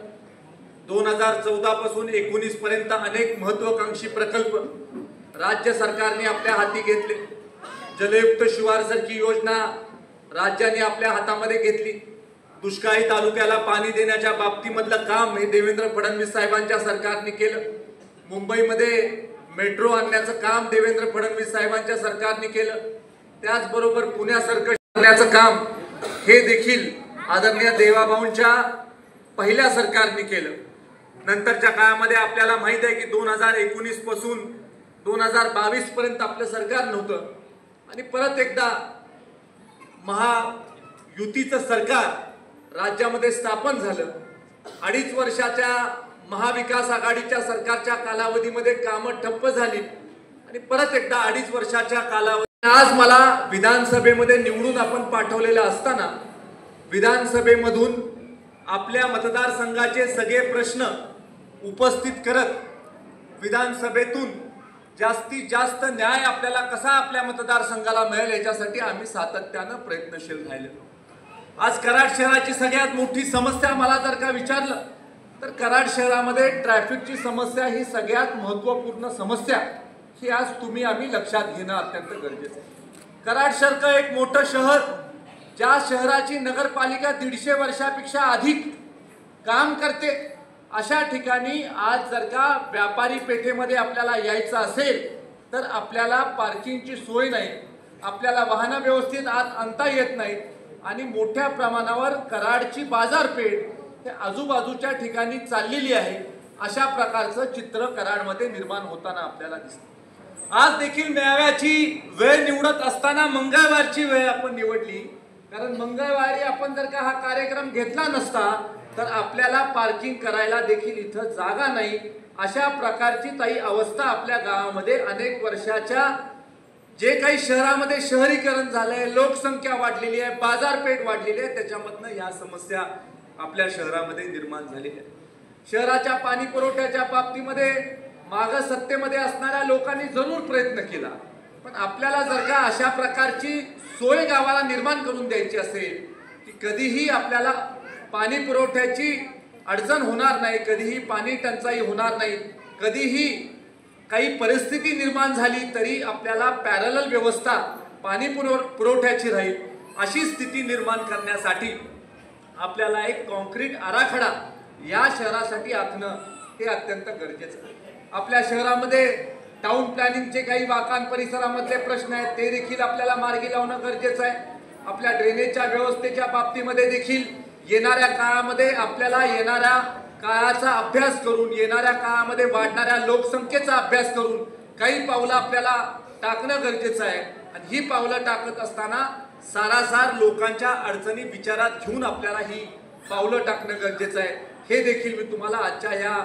2014 पासून 19 पर्यंत अनेक महत्वाकांक्षी प्रकल्प राज्य सरकारने आपल्या हाती घेतले. जलयुक्त शिवारसारखी योजना राज्याने आपल्या हातामध्ये घेतली. दुष्काळी तालुक्याला पाणी देण्याच्या बाबतीमधलं काम हे देवेंद्र फडणवीस साहेबांच्या सरकारने केलं. मुंबईमध्ये मेट्रो आणण्याचं काम देवेंद्र फडणवीस साहेबांच्या सरकारने केलं. त्याचबरोबर पुण्यासारखं करण्याचं काम हे देखील आदरणीय देवाभाऊंच्या पहिल्या सरकारने केलं. नंतरच्या काळामध्ये आपल्याला माहित आहे की 2019 पासून 2022 पर्यंत आपलं सरकार नव्हतं आणि परत एकदा महायुतीचं सरकार राज्यामध्ये स्थापन झालं. 2.5 वर्षाच्या महाविकास आघाडीच्या सरकारच्या कालावधीमध्ये कामं ठप्प झाली आणि परत एकदा 2.5 वर्षाच्या कालावधी आज मला विधानसभेमध्ये निवडून आपण पाठवलेलं असताना विधानसभेमधून आपल्या मतदारसंघाचे सगळे प्रश्न उपस्थित करत विधानसभेतून जास्तीत जास्त न्याय आपल्याला कसा आपल्या मतदारसंघाला मिळेल याच्यासाठी आम्ही सातत्यानं प्रयत्नशील राहिलो. आज कराड शहराची सगळ्यात मोठी समस्या मला जर का विचारलं तर कराड शहरामध्ये ट्रॅफिकची समस्या ही सगळ्यात महत्त्वपूर्ण समस्या ही आज तुम्ही आम्ही लक्षात घेणं अत्यंत गरजेचं आहे. कराड सारखं एक मोठं शहर, ज्या शहराची नगरपालिका 150 वर्षापेक्षा अधिक काम करते, अशा ठिकाणी आज जर का व्यापारी पेठेमध्ये आपल्याला यायचं असेल तर आपल्याला पार्किंगची सोय नाही, आपल्याला वाहनं व्यवस्थित आत आणता येत नाहीत आणि मोठ्या प्रमाणावर कराडची बाजारपेठ हे आजूबाजूच्या ठिकाणी चाललेली आहे. अशा प्रकारचं चित्र कराडमध्ये निर्माण होताना आपल्याला दिसतं. आज देखील मेळाव्याची वेळ निवडत असताना मंगळवारची वेळ आपण निवडली, कारण मंगळवारी आपण जर का हा कार्यक्रम घेतला नसता तर आपल्याला पार्किंग करायला देखील इथं जागा नाही. अशा प्रकारची ताई अवस्था आपल्या गावामध्ये अनेक वर्षाच्या जे काही शहरामध्ये शहरीकरण झालंय, लोकसंख्या वाढलेली आहे, बाजारपेठ वाढलेली आहे, त्याच्यामधनं या समस्या आपल्या शहरामध्ये निर्माण झालेल्या आहेत. शहराच्या पाणी पुरवठ्याच्या बाबतीमध्ये मागं सत्तेमध्ये असणाऱ्या लोकांनी जरूर प्रयत्न केला, पण आपल्याला जर का अशा प्रकारची सोय गावाला निर्माण करून द्यायची असेल की कधीही आपल्याला पाणी पुरवठ्याची अडचण होणार नाही, कधीही पाणी टंचाई होणार नाही, कधीही काही परिस्थिती निर्माण झाली तरी आपल्याला पॅरलल व्यवस्था पाणी पुरवठ्याची राहील, अशी स्थिती निर्माण करण्यासाठी आपल्याला एक कॉन्क्रीट आराखडा या शहरासाठी आखणं हे अत्यंत गरजेचं आहे. आपल्या शहरामध्ये टाउन प्लॅनिंगचे काही वाकान परिसरामधले प्रश्न आहेत, ते देखील आपल्याला मार्गी लावणं गरजेचं आहे. आपल्या ड्रेनेजच्या व्यवस्थेच्या बाबतीमध्ये देखील येणाऱ्या काळामध्ये आपल्याला येणाऱ्या काळाचा अभ्यास करून, येणाऱ्या काळामध्ये वाढणाऱ्या लोकसंख्येचा अभ्यास करून काही पावलं आपल्याला टाकणं गरजेचं आहे. आणि ही पावलं टाकत असताना सारासार लोकांच्या अडचणी विचारात घेऊन आपल्याला ही पावलं टाकणं गरजेचं आहे. हे देखील मी तुम्हाला आजच्या या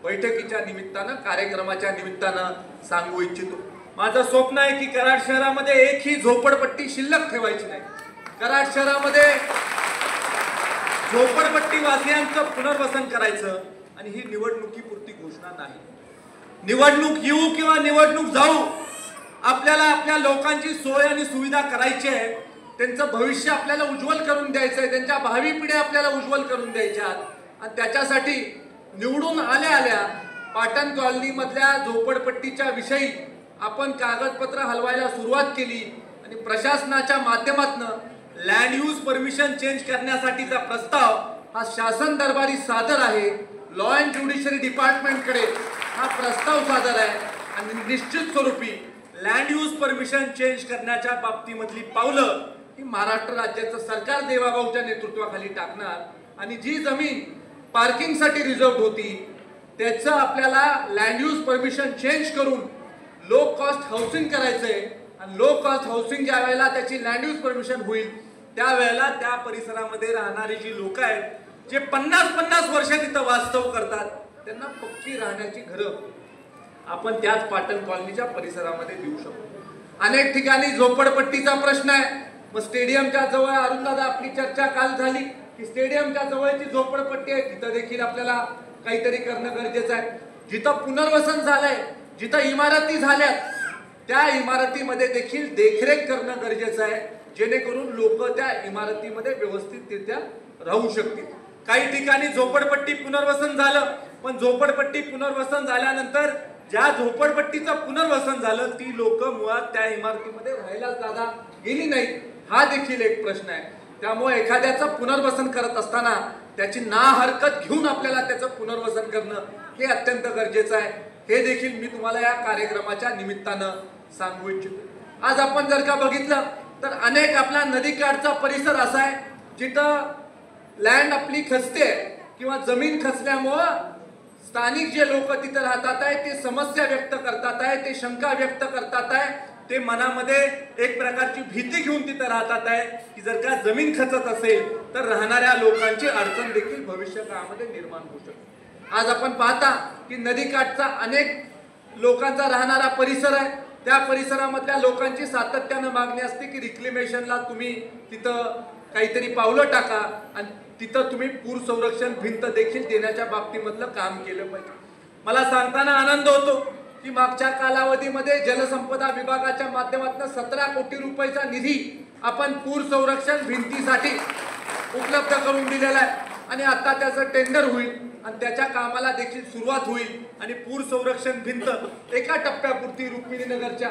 बैठकीच्या निमित्तानं, कार्यक्रमाच्या निमित्तानं सांगू इच्छितो. माझं स्वप्न आहे की कराड शहरामध्ये एकही झोपडपट्टी शिल्लक ठेवायची नाही. कराड शहरामध्ये झोपडपट्टी वासियांचं पुनर्वसन करायचं आणि ही निवडणुकीपुरती घोषणा नाही. निवडणूक येऊ किंवा निवडणूक जाऊ, आपल्याला आपल्या लोकांची सोय आणि सुविधा करायची आहे, त्यांचं भविष्य आपल्याला उज्ज्वल करून द्यायचं आहे, त्यांच्या भावी पिढ्या आपल्याला उज्ज्वल करून द्यायच्या आणि त्याच्यासाठी निवडून आल्या पाटण कॉलनी मधल्या झोपडपट्टीच्या विषयी आपण कागदपत्र हलवायला सुरुवात केली आणि प्रशासनाच्या माध्यमातून लँड यूज परमिशन चेंज करण्यासाठीचा प्रस्ताव हा शासन दरबारी सादर आहे. लॉ अँड ज्युडिशरी डिपार्टमेंटकडे हा प्रस्ताव सादर आहे आणि निश्चित स्वरूपी लँड यूज परमिशन चेंज करण्याच्या बाबतीमधली पावलं ही महाराष्ट्र राज्याचं सरकार देवाभाऊच्या नेतृत्वाखाली टाकणार आणि जी जमीन पार्किंगसाठी रिझर्व्ड होती त्याचं आपल्याला लँड यूज परमिशन चेंज करून लो कॉस्ट हाऊसिंग करायचंय आणि लो कॉस्ट हाऊसिंग ज्या वेळेला त्याची लँड यूज परमिशन होईल त्यावेळेला त्या परिसरामध्ये राहणारी जी लोक आहेत, जे 50-50 वर्ष तिथं वास्तव करतात, त्यांना पक्की राहण्याची घरं आपण त्याच पाटण कॉलनीच्या परिसरामध्ये देऊ शकतो. अनेक ठिकाणी झोपडपट्टीचा प्रश्न आहे. मग स्टेडियमच्या जवळ अरुणदादा आपली चर्चा काल झाली की स्टेडियमच्या जवळची झोपडपट्टी आहे, तिथं देखील आपल्याला काहीतरी करणं गरजेचं आहे. जिथं पुनर्वसन झालंय, जिथं इमारती झाल्यात, त्या इमारतीमध्ये देखील देखरेख करणं गरजेचं आहे, जेणेकरून लोक त्या इमारतीमध्ये व्यवस्थितरित्या राहू शकतील. काही ठिकाणी झोपडपट्टी पुनर्वसन झालं, पण झोपडपट्टी पुनर्वसन झाल्यानंतर ज्या झोपडपट्टीचं पुनर्वसन झालं ती लोक मुळात त्या इमारतीमध्ये राहायला जागा गेली नाहीत, हा देखील एक प्रश्न आहे. त्यामुळे एखाद्याचं पुनर्वसन करत असताना त्याची ना हरकत घेऊन आपल्याला त्याचं पुनर्वसन करणं हे अत्यंत गरजेचं आहे. हे देखील मी तुम्हाला या कार्यक्रमाच्या निमित्तानं सांगू इच्छितो. आज आपण जर का बघितलं तर अनेक आपला नदीकाठचा परिसर असा आहे जिथं लँड आपली खचते किंवा जमीन खचल्यामुळं स्थानिक जे लोक तिथं राहतात आहे ते समस्या व्यक्त करतात आहे, ते शंका व्यक्त करतात आहे, ते मनामध्ये एक प्रकारची भीती घेऊन तिथं राहतात आहे की जर का जमीन खचत असेल तर राहणाऱ्या लोकांची अडचण देखील भविष्य काळामध्ये निर्माण होऊ शकते. आज आपण पाहता की नदीकाठचा अनेक लोकांचा राहणारा परिसर आहे, त्या परिसरामधल्या लोकांची सातत्यानं मागणी असते की रिक्लेमेशनला तुम्ही तिथं काहीतरी पावलं टाका आणि तिथं तुम्ही पूर संरक्षण भिंत देखील देण्याच्या बाबतीमधलं काम केलं पाहिजे. मला सांगताना आनंद होतो की मागच्या कालावधीमध्ये जलसंपदा विभागाच्या माध्यमातून 17 कोटी रुपयाचा निधी आपण पूर संरक्षण भिंतीसाठी उपलब्ध करून दिलेला आहे आणि आता त्याचं टेंडर होईल आणि त्याच्या कामाला देखील सुरुवात होईल आणि पूर संरक्षण भिंत एका टप्प्यापुरती रुक्मिणीनगरच्या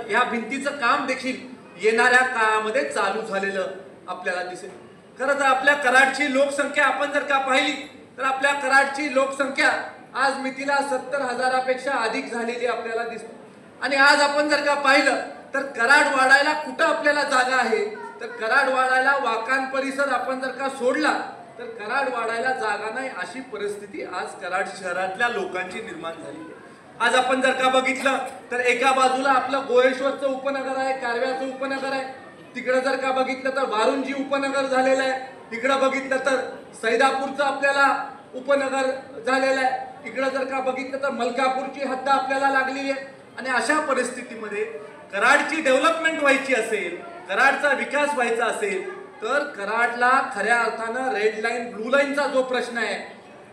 ह्या भिंतीचं काम देखील येणाऱ्या काळामध्ये चालू झालेलं आपल्याला दिसेल. खरं तर आपल्या कराडची लोकसंख्या आपण जर का पाहिली तर आपल्या कराडची लोकसंख्या आज मितीला 70,000पेक्षा अधिक झालेली आपल्याला दिसते. आणि आज आपण जर का पाहिलं तर कराड वाढायला कुठं आपल्याला जागा आहे तर कराड वाढायला वाकान परिसर आपण जर का सोडला तर कराड वाढायला जागा नाही, अशी परिस्थिती आज कराड शहरातल्या लोकांची निर्माण झाली आहे. आज आपण जर का बघितलं तर एका बाजूला आपलं गोळेश्वरचं उपनगर आहे, कारव्याचं उपनगर आहे, तिकडे जर का बघितलं तर वारुंजी उपनगर झालेलं आहे, तिकडं बघितलं तर सैदापूरचं आपल्याला उपनगर झालेलं आहे, तिकडं जर का बघितलं तर मलकापूरची हद्द आपल्याला लागलेली आहे. आणि अशा परिस्थितीमध्ये कराडची डेव्हलपमेंट व्हायची असेल, कराडचा विकास व्हायचा असेल तर कराडला खऱ्या अर्थानं रेड लाईन ब्लू लाईनचा जो प्रश्न आहे,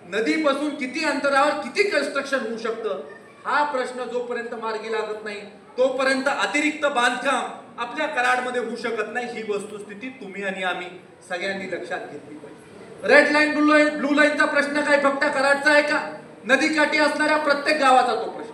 नदीपासून किती अंतरावर किती कन्स्ट्रक्शन होऊ शकतं, हा प्रश्न जोपर्यंत मार्गी लागत नाही तोपर्यंत अतिरिक्त बांधकाम आपल्या कराडमध्ये होऊ शकत नाही. ही वस्तुस्थिती तुम्ही आणि आम्ही सगळ्यांनी लक्षात घेतली पाहिजे. रेड लाईन ब्लू लाईनचा प्रश्न काय फक्त कराडचा आहे का? नदीकाठी असणाऱ्या प्रत्येक गावाचा तो प्रश्न.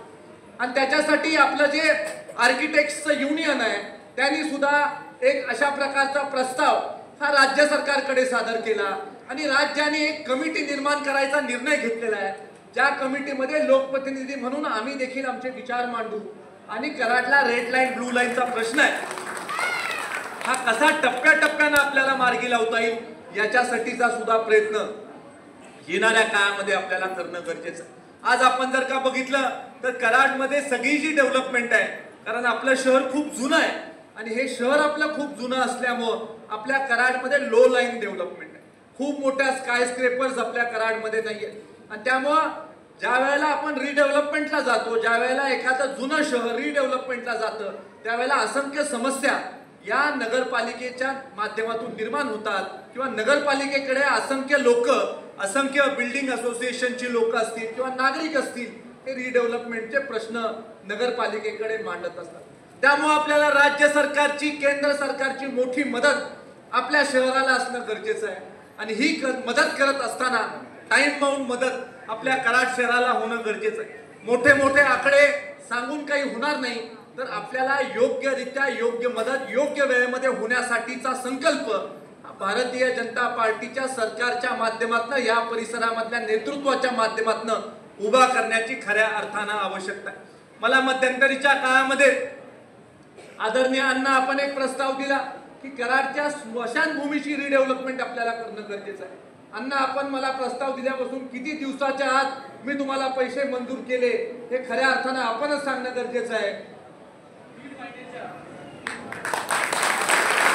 आणि त्याच्यासाठी आपलं जे आर्किटेक्टचं युनियन आहे त्यांनी सुद्धा एक अशा प्रकारचा प्रस्ताव हा राज्य सरकारकडे सादर केला आणि राज्याने एक कमिटी निर्माण करायचा निर्णय घेतलेला आहे. ज्या कमिटीमध्ये लोकप्रतिनिधी म्हणून आम्ही देखील आमचे विचार मांडू आणि कराडला रेड लाईन ब्लू लाईनचा प्रश्न आहे हा कसा टप्प्याटप्प्यानं आपल्याला मार्गी लावता येईल याच्यासाठीचा सुद्धा प्रयत्न येणाऱ्या काळामध्ये आपल्याला करणं गरजेचं आहे. आज आपण जर का बघितलं तर कराडमध्ये सगळी जी डेव्हलपमेंट आहे, कारण आपलं शहर खूप जुनं आहे आणि हे शहर आपलं खूप जुनं असल्यामुळं आपल्या कराडमध्ये लो लाईन डेव्हलपमेंट आहे. खूप मोठ्या स्कायस्क्रेपर्स आपल्या कराडमध्ये नाहीये आणि त्यामुळं ज्या वेळेला आपण रिडेव्हलपमेंटला जातो, ज्या वेळेला एखादं जुनं शहर रिडेव्हलपमेंटला जातं त्यावेळेला असंख्य समस्या या नगरपालिकेच्या माध्यमातून निर्माण होतात किंवा नगरपालिकेकडे असंख्य लोक, असंख्य बिल्डिंग असोसिएशनची लोक असतील किंवा नागरिक असतील, हे रिडेव्हलपमेंटचे प्रश्न नगरपालिकेकडे मांडत असतात. त्यामुळे आपल्याला राज्य सरकारची, केंद्र सरकारची मोठी मदत आपल्या शहराला असणं गरजेचं आहे आणि ही मदत करत असताना टाइम बाउंड मदत आपल्या कराड शहराला होणं गरजेचं आहे. मोठे मोठे आकडे सांगून काही होणार नाही, तर आपल्याला योग्यरित्या योग्य मदत योग्य वेळेमध्ये होण्यासाठीचा संकल्प भारतीय जनता पार्टीच्या सरकारच्या माध्यमातून, या परिसरामधल्या नेतृत्वाच्या माध्यमातून उभा करण्याची खऱ्या अर्थानं आवश्यकता आहे. मला मध्यंतरीच्या काळामध्ये आदरणीय अण्णा आपण एक प्रस्ताव दिला की कराडच्या स्मशानभूमीची रिडेव्हलपमेंट आपल्याला करणं गरजेचं आहे. अण्णा आपण मला प्रस्ताव दिल्यापासून किती दिवसाच्या आत मी तुम्हाला पैसे मंजूर केले हे खऱ्या अर्थानं आपणच सांगणं गरजेचं आहे.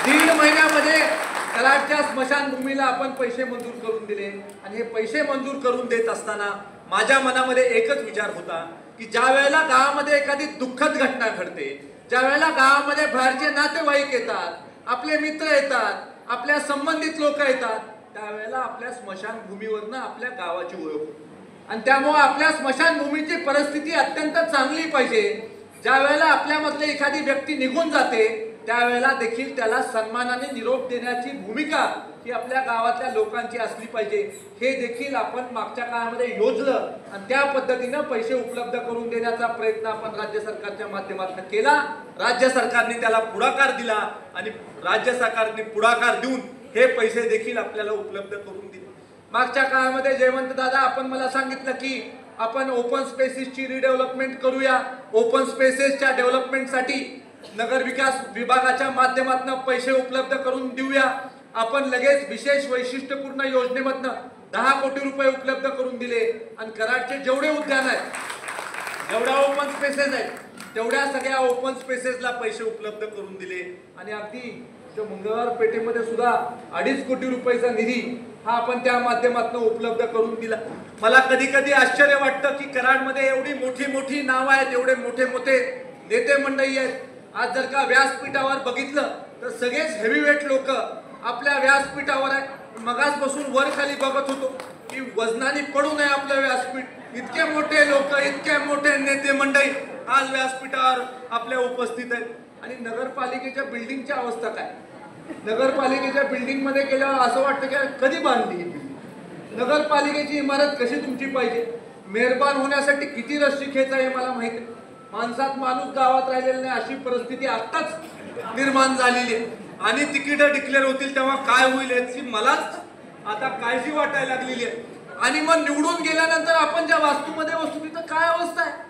1.5 महिन्यामध्ये कराडच्या स्मशानभूमीला आपण पैसे मंजूर करून दिले आणि हे पैसे मंजूर करून देत असताना माझ्या मनामध्ये एकच विचार होता की ज्या वेळेला गावामध्ये एखादी दुःखद घटना घडते, ज्या वेळेला गावामध्ये बाहेरचे नातेवाईक येतात, आपले मित्र येतात, आपल्या संबंधित लोक येतात, त्यावेळेला आपल्या स्मशानभूमीवरनं आपल्या गावाची ओळख होते आणि त्यामुळे आपल्या स्मशानभूमीची परिस्थिती अत्यंत चांगली पाहिजे. ज्या वेळेला आपल्यामधले एखादी व्यक्ती निघून जाते त्यावेळेला देखील त्याला सन्मानाने निरोप देण्याची भूमिका ही आपल्या गावातल्या लोकांची असली पाहिजे. हे देखील आपण मागच्या काळामध्ये योजलं आणि त्या पद्धतीनं पैसे उपलब्ध करून देण्याचा प्रयत्न आपण राज्य सरकारच्या माध्यमातून केला. राज्य सरकारने त्याला पुढाकार दिला आणि राज्य सरकारने पुढाकार देऊन हे पैसे देखील आपल्याला उपलब्ध करून दिले. मागच्या काळामध्ये जयवंत दादा आपण मला सांगितलं की आपण ओपन स्पेसेसची रिडेव्हलपमेंट करूया. ओपन स्पेसेसच्या डेव्हलपमेंटसाठी नगर विकास विभागाच्या माध्यमातून पैसे उपलब्ध करून देऊया. आपण लगेच विशेष वैशिष्ट्यपूर्ण योजनेमधनं 10 कोटी रुपये उपलब्ध करून दिले आणि कराडचे जेवढे उद्यान आहेत, जेवढ्या ओपन स्पेसेस आहेत, तेवढ्या सगळ्या ओपन स्पेसेसला पैसे उपलब्ध करून दिले आणि अगदी मंगळवार पेठेमध्ये सुद्धा 2.5 कोटी रुपयाचा निधी हा आपण त्या माध्यमातून उपलब्ध करून दिला. मला कधी कधी आश्चर्य वाटतं की कराडमध्ये एवढी मोठी मोठी नावं आहेत, एवढे मोठे मोठे नेते मंडळी आहेत. आज जर का व्यासपीठावर बघितलं तर सगळेच हेवीवेट लोक आपल्या व्यासपीठावर आहे. मगासपासून वर खाली बघत होतो की वजनाने पडू नये आपलं व्यासपीठ. इतके मोठे लोक, इतके मोठे नेते मंडळी आज व्यासपीठावर आपल्या उपस्थित आहेत. आणि नगरपालिकेच्या बिल्डिंगची अवस्था काय? नगरपालिकेच्या बिल्डिंग मध्ये गेल्यावर असं वाटतं की कधी बांधली? नगरपालिकेची इमारत कशी तुमची पाहिजे? मेहरबान होण्यासाठी किती रस्सी खेचा हे मला माहिती आहे. माणसात माणूस गावात राहिलेला नाही अशी परिस्थिती आत्ताच निर्माण झालेली आहे आणि तिकीट डिक्लेअर होतील तेव्हा काय होईल याची मलाच आता काळजी वाटायला लागलेली आहे. आणि मग निवडून गेल्यानंतर आपण ज्या वास्तूमध्ये बसतो तिथं काय अवस्था आहे?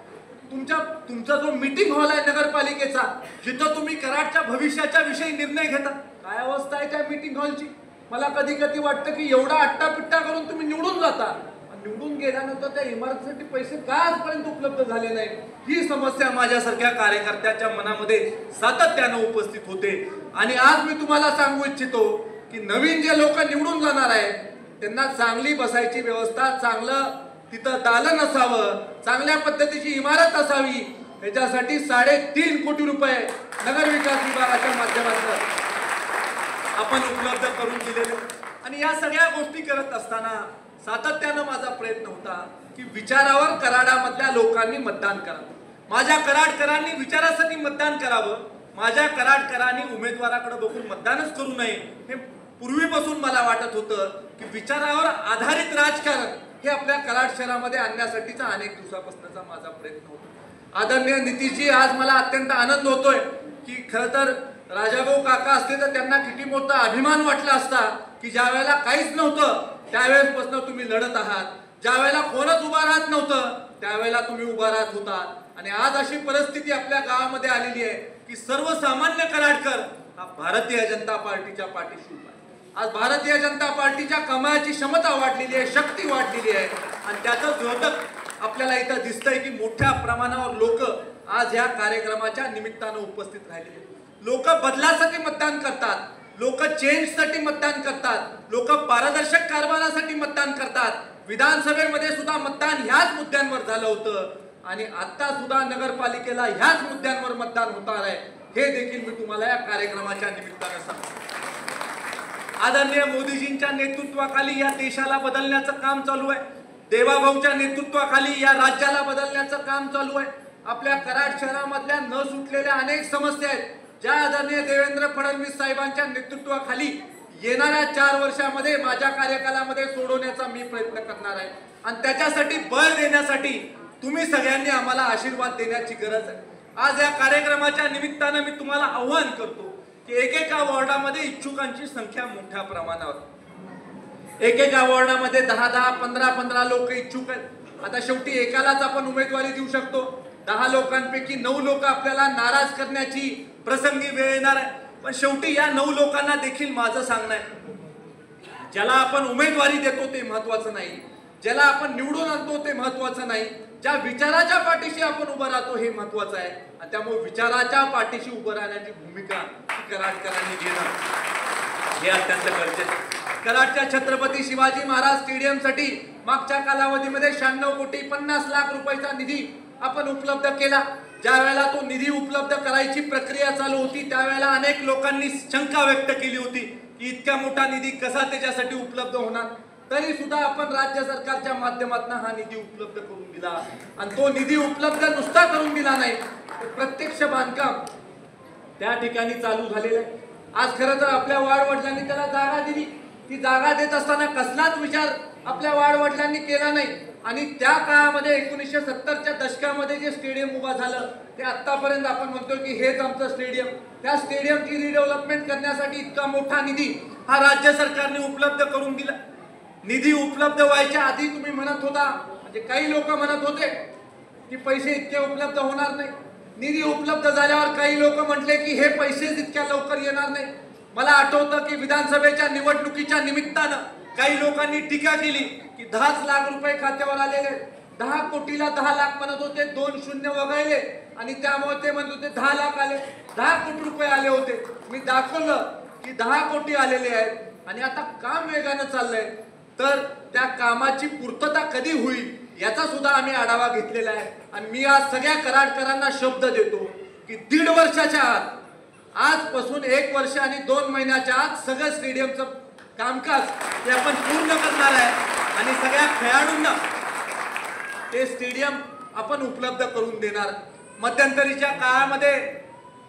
तुमचा जो मीटिंग हॉल आहे नगरपालिकेचा, जिथं तुम्ही कराडच्या भविष्याच्या विषयी निर्णय घेता, काय अवस्था आहे त्या मीटिंग हॉलची? मला कधी कधी वाटतं की एवढा अट्टापिट्टा करून तुम्ही निवडून जाता, निवडून गेल्यानंतर त्या इमारतीसाठी पैसे का आजपर्यंत उपलब्ध झाले नाही, ही समस्या माझ्यासारख्या कार्यकर्त्याच्या मनामध्ये सातत्यानं उपस्थित होते. आणि आज मी तुम्हाला सांगू इच्छितो की नवीन जे लोक निवडून जाणार आहेत त्यांना चांगली बसायची व्यवस्था, चांगलं तिथं दालन असावं, चांगल्या पद्धतीची इमारत असावी, याच्यासाठी 3.5 कोटी रुपये नगर विकास विभागाच्या माध्यमातून आपण उपलब्ध करून दिलेले. आणि या सगळ्या गोष्टी करत असताना सातत्यानं माझा प्रयत्न होता की विचारावर कराडामधल्या लोकांनी मतदान करावं, माझ्या कराडकरांनी विचारासाठी मतदान करावं, माझ्या कराडकरांनी उमेदवाराकडे बघून मतदानच करू नये. हे पूर्वीपासून मला वाटत होतं की विचारावर आधारित राजकारण हे आपल्या कराड शहरामध्ये आणण्यासाठीचा अनेक दिवसापासूनचा माझा प्रयत्न होता. आदरणीय नितीशजी, आज मला अत्यंत आनंद होतोय की खरं तर राजाभाऊ काका असते तर त्यांना किती मोठा अभिमान वाटला असता की ज्या वेळेला काहीच नव्हतं त्यावेळेसपासून तुम्ही लढत आहात, ज्या वेळेला कोणच उभा राहत नव्हतं त्यावेळेला तुम्ही उभा राहत होता. आणि आज अशी परिस्थिती आपल्या गावामध्ये आलेली आहे की सर्वसामान्य कराडकर हा भारतीय जनता पार्टीच्या पाठीशी उभा आहे. आज भारतीय जनता पार्टीच्या कमाईची क्षमता वाढलेली आहे, शक्ती वाढलेली आहे आणि त्याचं द्योतक आपल्याला इथं दिसतंय की मोठ्या प्रमाणावर लोक आज या कार्यक्रमाच्या निमित्तानं उपस्थित राहिलेले. लोक बदलासाठी मतदान करतात, लोक चेंजसाठी मतदान करतात, लोक पारदर्शक कारभारासाठी मतदान करतात. विधानसभेमध्ये सुद्धा मतदान ह्याच मुद्द्यांवर झालं होतं आणि आता सुद्धा नगरपालिकेला ह्याच मुद्द्यांवर मतदान होणार आहे हे देखील मी तुम्हाला या कार्यक्रमाच्या निमित्तानं सांगतो. आदरणीय मोदीजींच्या नेतृत्वाखाली या देशाला बदलण्याचं काम चालू आहे. देवाभाऊच्या नेतृत्वाखाली या राज्याला बदलण्याचं काम चालू आहे. आपल्या कराड शहरामधल्या न सुटलेल्या अनेक समस्या आहेत ज्या आदरणीय देवेंद्र फडणवीस साहेबांच्या नेतृत्वाखाली येणाऱ्या 4 वर्षामध्ये माझ्या कार्यकालामध्ये सोडवण्याचा मी प्रयत्न करणार आहे. आणि त्याच्यासाठी बळ देण्यासाठी तुम्ही सगळ्यांनी आम्हाला आशीर्वाद देण्याची गरज आहे. आज या कार्यक्रमाच्या निमित्तानं मी तुम्हाला आव्हान करतो की एकेका वॉर्डामध्ये इच्छुकांची संख्या मोठ्या प्रमाणावर, एकेका वॉर्डामध्ये 10-10, 15-15 लोक इच्छुक आहेत. आता शेवटी एकालाच आपण उमेदवारी देऊ शकतो. 10 लोकांपैकी 9 लोक आपल्याला नाराज करण्याची प्रसंगी वेळ येणार आहे. पण शेवटी या 9 लोकांना देखील माझं सांगणं आहे, ज्याला आपण उमेदवारी देतो ते महत्वाचं नाही, ज्याला आपण निवडून आणतो ते महत्वाचं नाही, ज्या विचाराच्या पाठीशी आपण उभं राहतो हे महत्वाचं आहे. आणि त्यामुळे विचाराच्या पाठीशी उभं राहण्याची भूमिका कराडकरांनी घेणं हे अत्यंत गरजेचं आहे. कराडच्या छत्रपती शिवाजी महाराज स्टेडियमसाठी मागच्या कालावधीमध्ये 96 कोटी 50 लाख रुपयाचा निधी आपण उपलब्ध केला. ज्या वेळेला तो निधी उपलब्ध करायची प्रक्रिया चालू होती त्यावेळेला अनेक लोकांनी शंका व्यक्त केली होती की इतका मोठा निधी कसा त्याच्यासाठी उपलब्ध होणार. तरी सुद्धा आपण राज्य सरकारच्या माध्यमातून हा निधी उपलब्ध करून दिला. आणि तो निधी उपलब्ध नुसता करून दिला नाही, प्रत्यक्ष बांधकाम त्या ठिकाणी चालू झालेलं आहे. आज खरं तर आपल्या वाडवडिलांनी त्याला जागा दिली. ती जागा देत असताना कसलाच विचार आपल्या वाडवडिलांनी केला नाही. आणि त्या काळामध्ये 1970च्या दशकामध्ये जे स्टेडियम उभा झालं ते आतापर्यंत आपण म्हणतो की हेच आमचं स्टेडियम. त्या स्टेडियमची रिडेव्हलपमेंट करण्यासाठी इतका मोठा निधी हा राज्य सरकारने उपलब्ध करून दिला. निधी उपलब्ध व्हायच्या आधी तुम्ही म्हणत होता, म्हणजे काही लोक म्हणत होते की पैसे इतके उपलब्ध होणार नाही. निधी उपलब्ध झाल्यावर काही लोक म्हटले की हे पैसेच इतक्या लवकर येणार नाही. मला आठवतं की विधानसभेच्या निवडणुकीच्या निमित्तानं काही लोकांनी टीका केली की 10 लाख रुपये खात्यावर आलेले, 10 कोटीला 10 लाख म्हणत होते, 2 शून्य वगळले आणि त्यामुळे ते म्हणत होते 10 लाख आले, 10 कोटी रुपये आले होते. मी दाखवलं की 10 कोटी आलेले आहेत आणि आता काम वेगानं चाललंय. तर त्या कामाची पूर्तता कधी होईल याचा सुद्धा आम्ही आढावा घेतलेला आहे. आणि मी आज सगळ्या कराडकरांना शब्द देतो की 1.5 वर्षाच्या आत, आजपासून 1 वर्ष आणि 2 महिन्याच्या आत सगळं स्टेडियमचं कामकाज ते आपण पूर्ण करणार आहे आणि सगळ्या खेळाडूंना ते स्टेडियम आपण उपलब्ध करून देणार. मध्यंतरीच्या काळामध्ये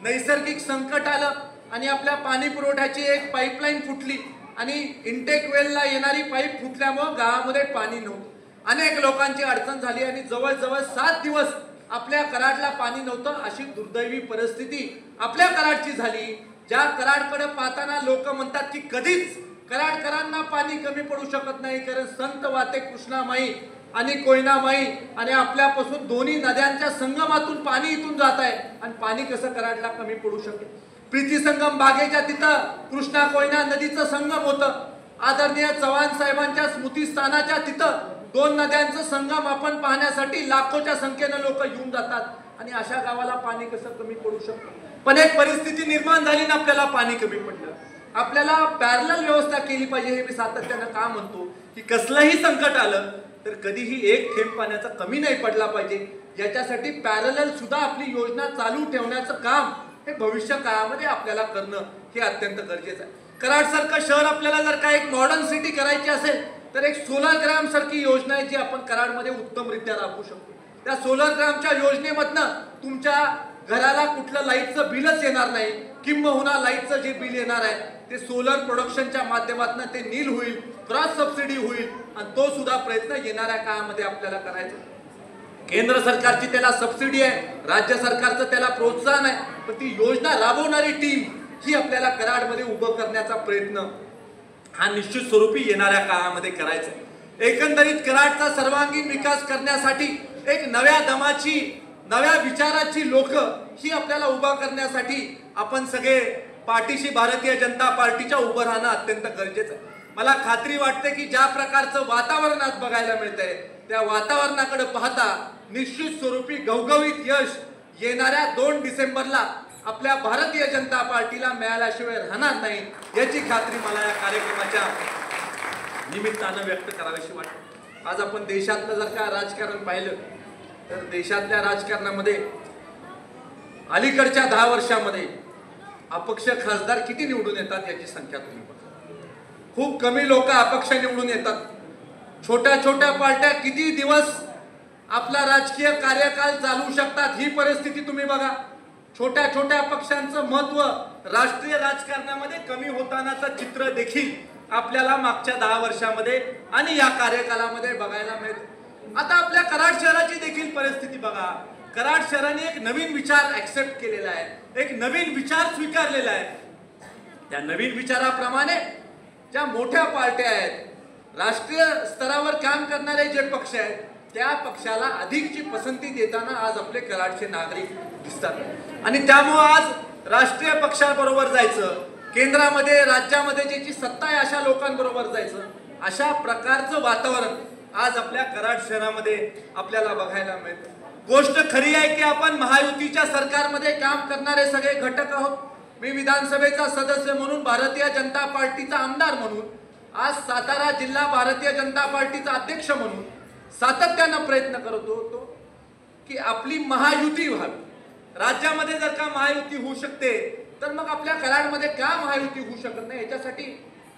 नैसर्गिक संकट आलं आणि आपल्या पाणी पुरवठ्याची एक पाईपलाईन फुटली आणि इंटेक वेलला येणारी पाईप फुटल्यामुळे गावामध्ये पाणी नव्हतं. अनेक लोकांची अडचण झाली आणि जवळजवळ 7 दिवस आपल्या कराडला पाणी नव्हतं. अशी दुर्दैवी परिस्थिती आपल्या कराडची झाली. ज्या कराडकडे पाहताना लोक म्हणतात की कधीच कराडकरांना पाणी कमी पडू शकत नाही, कारण संत वाते कृष्णामाई आणि कोयनामाई आणि आपल्यापासून दोन्ही नद्यांच्या संगमातून पाणी इथून जात आहे आणि पाणी कसं कराडला कमी पडू शकेल. प्रीती संगम बागेच्या तिथं कृष्णा कोयना नदीचं संगम होतं. आदरणीय चव्हाण साहेबांच्या स्मृतीस्थानाच्या तिथं 2 नद्यांचं संगम आपण पाहण्यासाठी लाखोच्या संख्येनं लोक येऊन जातात आणि अशा गावाला पाणी कसं कमी पडू शकतं. पण एक परिस्थिती निर्माण झाली ना, आपल्याला पाणी कमी पडलं. आपल्याला पॅरलल व्यवस्था केली पाहिजे. हे मी सातत्यानं का म्हणतो की कसलंही संकट आलं तर कधीही एक थेंब पाण्याचा कमी नाही पडला पाहिजे ज्याच्यासाठी पॅरलल सुद्धा आपली योजना चालू ठेवण्याचं काम हे भविष्य काळामध्ये आपल्याला करणं हे अत्यंत गरजेचं आहे. कराडसारखं शहर आपल्याला जर का एक मॉडर्न सिटी करायची असेल तर एक सोलर ग्राम सारखी योजना आहे जी आपण कराडमध्ये उत्तमरित्या राबवू शकतो. त्या सोलर ग्रामच्या योजनेमधनं तुमच्या घराला कुठलं लाईटचं बिलच येणार नाही, किंबहुना लाईटचं जे बिल येणार आहे ते सोलर प्रोडक्शनच्या माध्यमातून ते नील होईल, क्रॉस सबसिडी होईल आणि तो सुद्धा प्रयत्न येणाऱ्या काळामध्ये आपल्याला करायचा. केंद्र सरकारची त्याला सबसिडी आहे, राज्य सरकारचं त्याला प्रोत्साहन आहे, पण ती योजना राबवणारी टीम ही आपल्याला कराडमध्ये उभं करण्याचा प्रयत्न हा निश्चित स्वरूपी येणाऱ्या काळामध्ये करायचा. एकंदरीत कराडचा सर्वांगीण विकास करण्यासाठी एक नव्या दमाची, नव्या विचाराची लोक ही आपल्याला उभा करण्यासाठी आपण सगळे पाठीशी भारतीय जनता पार्टीच्या उभं राहणं अत्यंत गरजेचं आहे. मला खात्री वाटते की ज्या प्रकारचं वातावरण आज बघायला मिळतंय त्या वातावरणाकडे पाहता निश्चित स्वरूपी घवघवीत यश येणाऱ्या 2 डिसेंबरला आपल्या भारतीय जनता पार्टीला मिळाल्याशिवाय राहणार नाही याची खात्री मला या कार्यक्रमाच्या निमित्तानं व्यक्त करावीशी वाटते. आज आपण देशातलं जर का राजकारण पाहिलं तर देशातल्या राजकारणामध्ये अलीकडच्या 10 वर्षामध्ये अपक्ष खासदार किती निवडून येतात याची संख्या तुम्ही बघा. खूप कमी लोक अपक्ष निवडून येतात. छोट्या छोट्या पार्ट्या किती दिवस आपला राजकीय कार्यकाल चालू शकतात ही परिस्थिती तुम्ही बघा. छोट्या छोट्या पक्षांचं महत्व राष्ट्रीय राजकारणामध्ये कमी होतानाचं चित्र देखील आपल्याला मागच्या 10 वर्षामध्ये आणि या कार्यकालामध्ये बघायला मिळते. आता आपल्या कराड शहराची देखील परिस्थिती बघा. कराड शहराने एक नवीन विचार ऍक्सेप्ट केलेला आहे, एक नवीन विचार स्वीकारलेला आहे. त्या नवीन विचाराप्रमाणे ज्या मोठ्या पार्ट्या आहेत, राष्ट्रीय स्तरावर काम करणारे जे पक्ष आहेत त्या पक्षाला अधिकची पसंती देताना आज आपले कराडचे नागरिक दिसतात. आणि त्यामुळे आज राष्ट्रीय पक्षाबरोबर जायचं, केंद्रामध्ये राज्यामध्ये ज्याची सत्ता आहे अशा लोकांबरोबर जायचं, अशा प्रकारचं वातावरण आज आपल्या कराड शहरामध्ये आपल्याला बघायला मिळतं. गोष्ट खरी आहे की आपण महायुतीच्या सरकारमध्ये काम करणारे सगळे घटक आहोत. मी विधानसभेचा सदस्य म्हणून, भारतीय जनता पार्टीचा आमदार म्हणून, आज सातारा जिल्हा भारतीय जनता पार्टीचा अध्यक्ष म्हणून सातत्यानं प्रयत्न करत होतो की आपली महायुती व्हावी. राज्यामध्ये जर का महायुती होऊ शकते तर मग आपल्या कराडमध्ये का महायुती होऊ शकत नाही याच्यासाठी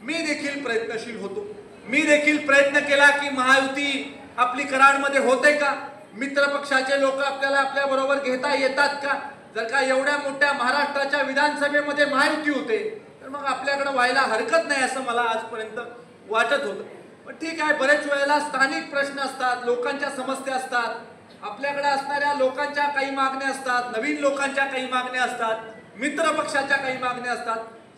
मी देखील प्रयत्नशील होतो. मी देखील प्रयत्न केला की महायुती आपली कराडमध्ये होते का, मित्र पक्षाचे लोक आपल्याला आपल्या बरोबर घेता येतात का. जर का एवढ्या मोठ्या महाराष्ट्राच्या विधानसभेमध्ये महायुती होते तर मग आपल्याकडे व्हायला हरकत नाही असं मला आजपर्यंत वाटत होतं. पण ठीक आहे, बरेच वेळेला स्थानिक प्रश्न असतात, लोकांच्या समस्या असतात, आपल्याकडे असणाऱ्या लोकांच्या काही मागण्या असतात, नवीन लोकांच्या काही मागण्या असतात, मित्र पक्षाच्या काही मागण्या असतात.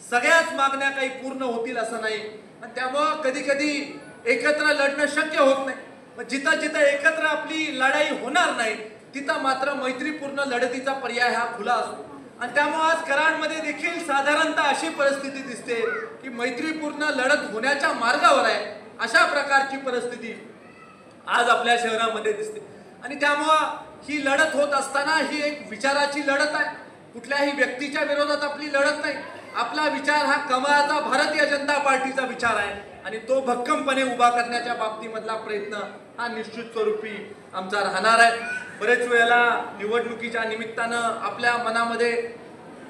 सगळ्याच मागण्या काही पूर्ण होतील असं नाही. आणि त्यामुळं कधी कधी एकत्र लढणं शक्य होत नाही. पण जिथं जिथं एकत्र आपली लढाई होणार नाही तिथं मात्र मैत्रीपूर्ण लढतीचा पर्याय हा खुला असतो. आणि त्यामुळे आज कराडमध्ये देखील साधारणतः अशी परिस्थिती दिसते की मैत्रीपूर्ण लढत होण्याच्या मार्गावर आहे अशा प्रकारची परिस्थिती आज आपल्या शहरामध्ये दिसते. आणि त्यामुळं ही लढत होत असताना ही एक विचाराची लढत आहे. कुठल्याही व्यक्तीच्या विरोधात आपली लढत नाही. आपला विचार हा कमळाचा भारतीय जनता पार्टीचा विचार आहे आणि तो भक्कमपणे उभा करण्याच्या बाबतीमधला प्रयत्न हा निश्चित स्वरूपी आमचा राहणार आहे. बरेच वेळेला निवडणुकीच्या निमित्तानं आपल्या मनामध्ये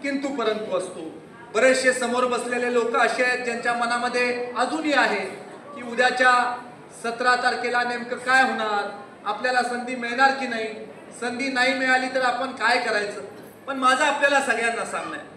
किंतु परंतु असतो. बरेचसे समोर बसलेले लोक असे आहेत ज्यांच्या मनामध्ये अजूनही आहे की उद्याच्या 17 तारखेला नेमकं काय होणार, आपल्याला संधी मिळणार की नाही, संधी नाही मिळाली तर आपण काय करायचं. पण माझं आपल्याला सगळ्यांना सांगणं आहे,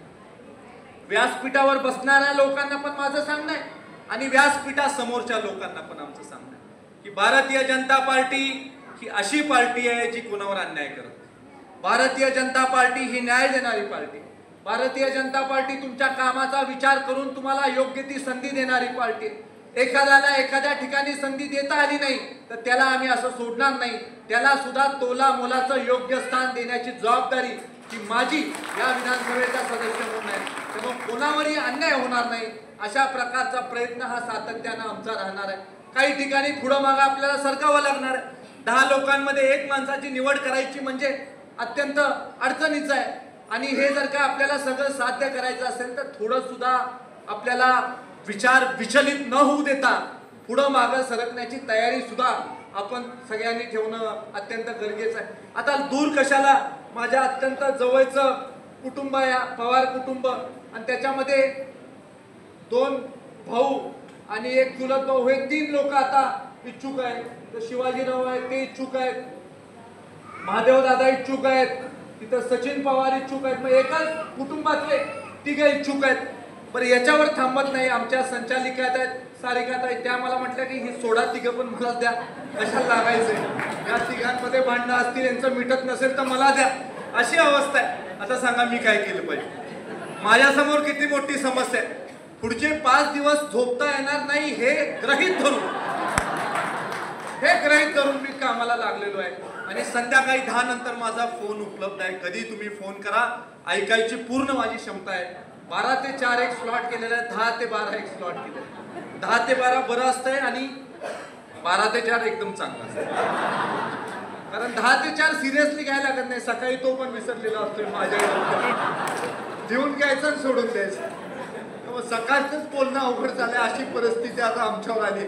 व्यासपीठावर बसणाऱ्या लोकांना पण माझं सांगणं आहे आणि व्यासपीठासमोरच्या लोकांना पण आमचं सांगणं आहे की भारतीय जनता पार्टी ही अशी पार्टी आहे जी कोणावर अन्याय करत नाही. भारतीय जनता पार्टी ही न्याय देणारी पार्टी. भारतीय जनता पार्टी तुमच्या कामाचा विचार करून तुम्हाला योग्य ती संधी देणारी पार्टी. एखाद्याला एखाद्या ठिकाणी संधी देता आली नाही तर त्याला आम्ही असं सोडणार नाही. त्याला सुद्धा तोला मोलाचं योग्य स्थान देण्याची जबाबदारी की माझी या विधानसभेचा सदस्य म्हणून आहे. त्यामुळे कोणावरही अन्याय होणार नाही अशा प्रकारचा प्रयत्न हा सातत्यानं आमचा राहणार आहे. काही ठिकाणी पुढं मागं आपल्याला सरकावं लागणार आहे. 10 लोकांमध्ये 1 माणसाची निवड करायची म्हणजे अत्यंत अडचणीचं आहे. आणि हे जर का आपल्याला सगळं साध्य करायचं असेल तर थोडं सुद्धा आपल्याला विचार विचलित न होऊ देता पुढं मागं सरकण्याची तयारी सुद्धा आपण सगळ्यांनी ठेवणं अत्यंत गरजेचं आहे. आता दूर कशाला, माझ्या अत्यंत जवळचं कुटुंब आहे पवार कुटुंब, आणि त्याच्यामध्ये 2 भाऊ आणि 1 चुलत भाऊ, हे 3 लोक आता इच्छुक आहेत. तर शिवाजीराव आहेत ते इच्छुक आहेत, महादेव दादा इच्छुक आहेत, तिथं सचिन पवार इच्छुक आहेत. मग एकाच कुटुंबातले 3 इच्छुक आहेत. बरं, याच्यावर थांबत नाही. आमच्या संचालिकात आहेत सारिकात आहेत, त्या मला म्हटल्या की ही सोडा 3 पण मलाच द्या, कशाला लागायचंय, या 3 भांडणं असतील, यांचं मिटत नसेल तर मला द्या, अशी अवस्था आहे. आता सांगा मी काय केलं पाहिजे? माझ्यासमोर किती मोठी समस्या आहे. पुढचे 5 दिवस झोपता येणार नाही हे गृहीत धरून मी कामाला लागलेलो आहे. आणि संध्याकाळी 10 नंतर माझा फोन उपलब्ध आहे, कधी तुम्ही फोन करा, ऐकायची पूर्ण माझी क्षमता आहे. 12 ते 4 एक स्लॉट केलेला आहे, 10 ते 12 एक स्लॉट केलेला आहे. 10 ते 12 बरं असतंय आणि 12 ते 4 एकदम चांगलं असतं. कारण 10 ते 4 सिरियसली घ्यायला लागत नाही. सकाळी तो पण विसरलेला असतोय माझ्या लिहून घ्यायचं आणि सोडून द्यायचं. सकाळचंच बोलणं अवघड झालंय, अशी परिस्थिती आता आमच्यावर आली.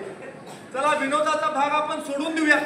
चला, विनोदाचा भाग आपण सोडून देऊया,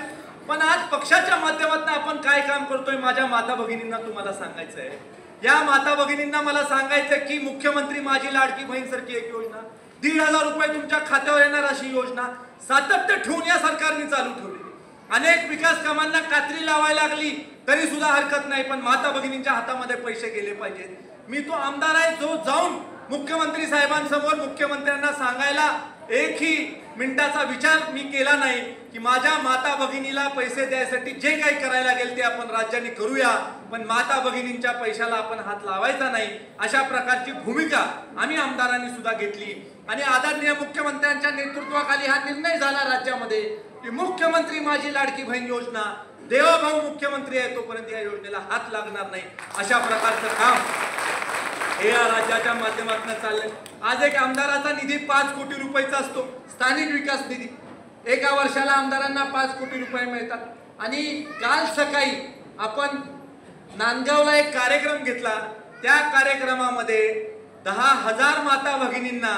पण आज पक्षाच्या माध्यमातून आपण काय काम करतोय माझ्या माता भगिनींना तुम्हाला सांगायचं आहे. या माता भगिनींना मला सांगायचंय की मुख्यमंत्री माझी लाडकी बहीण सारखी एक योजना, 1,500 रुपये तुमच्या खात्यावर येणार अशी योजना सातत्य ठेवून या सरकारने चालू ठेवली. अनेक विकास कामांना कात्री लावायला लागली तरी सुद्धा हरकत नाही, पण माता भगिनींच्या हातामध्ये पैसे गेले पाहिजेत. मी तो आमदार आहे जो जाऊन मुख्यमंत्री साहेबांसमोर मुख्यमंत्र्यांना सांगायला एकही मिनिटाचा विचार मी केला नाही की माझ्या माता भगिनीला पैसे द्यायसाठी जे काही करायला लागेल ते आपण राज्याने करूया, पण माता भगिनींच्या पैशाला आपण हात लावायचा नाही, अशा प्रकारची भूमिका आम्ही आमदारांनी सुद्धा घेतली. आणि आदरणीय मुख्यमंत्र्यांच्या नेतृत्वाखाली हा निर्णय झाला राज्यामध्ये की मुख्यमंत्री माझी लाडकी बहीण योजना, देवाभाऊ मुख्यमंत्री आहे तोपर्यंत या योजनेला हात लागणार नाही, अशा प्रकारचं काम हे या राज्याच्या माध्यमातून चाललंय. आज एक आमदाराचा निधी 5 कोटी रुपयाचा असतो, स्थानिक विकास निधी. एका वर्षाला आमदारांना 5 कोटी रुपये मिळतात. आणि काल सकाळी आपण नांदगावला एक कार्यक्रम घेतला, त्या कार्यक्रमामध्ये 10,000 माता भगिनींना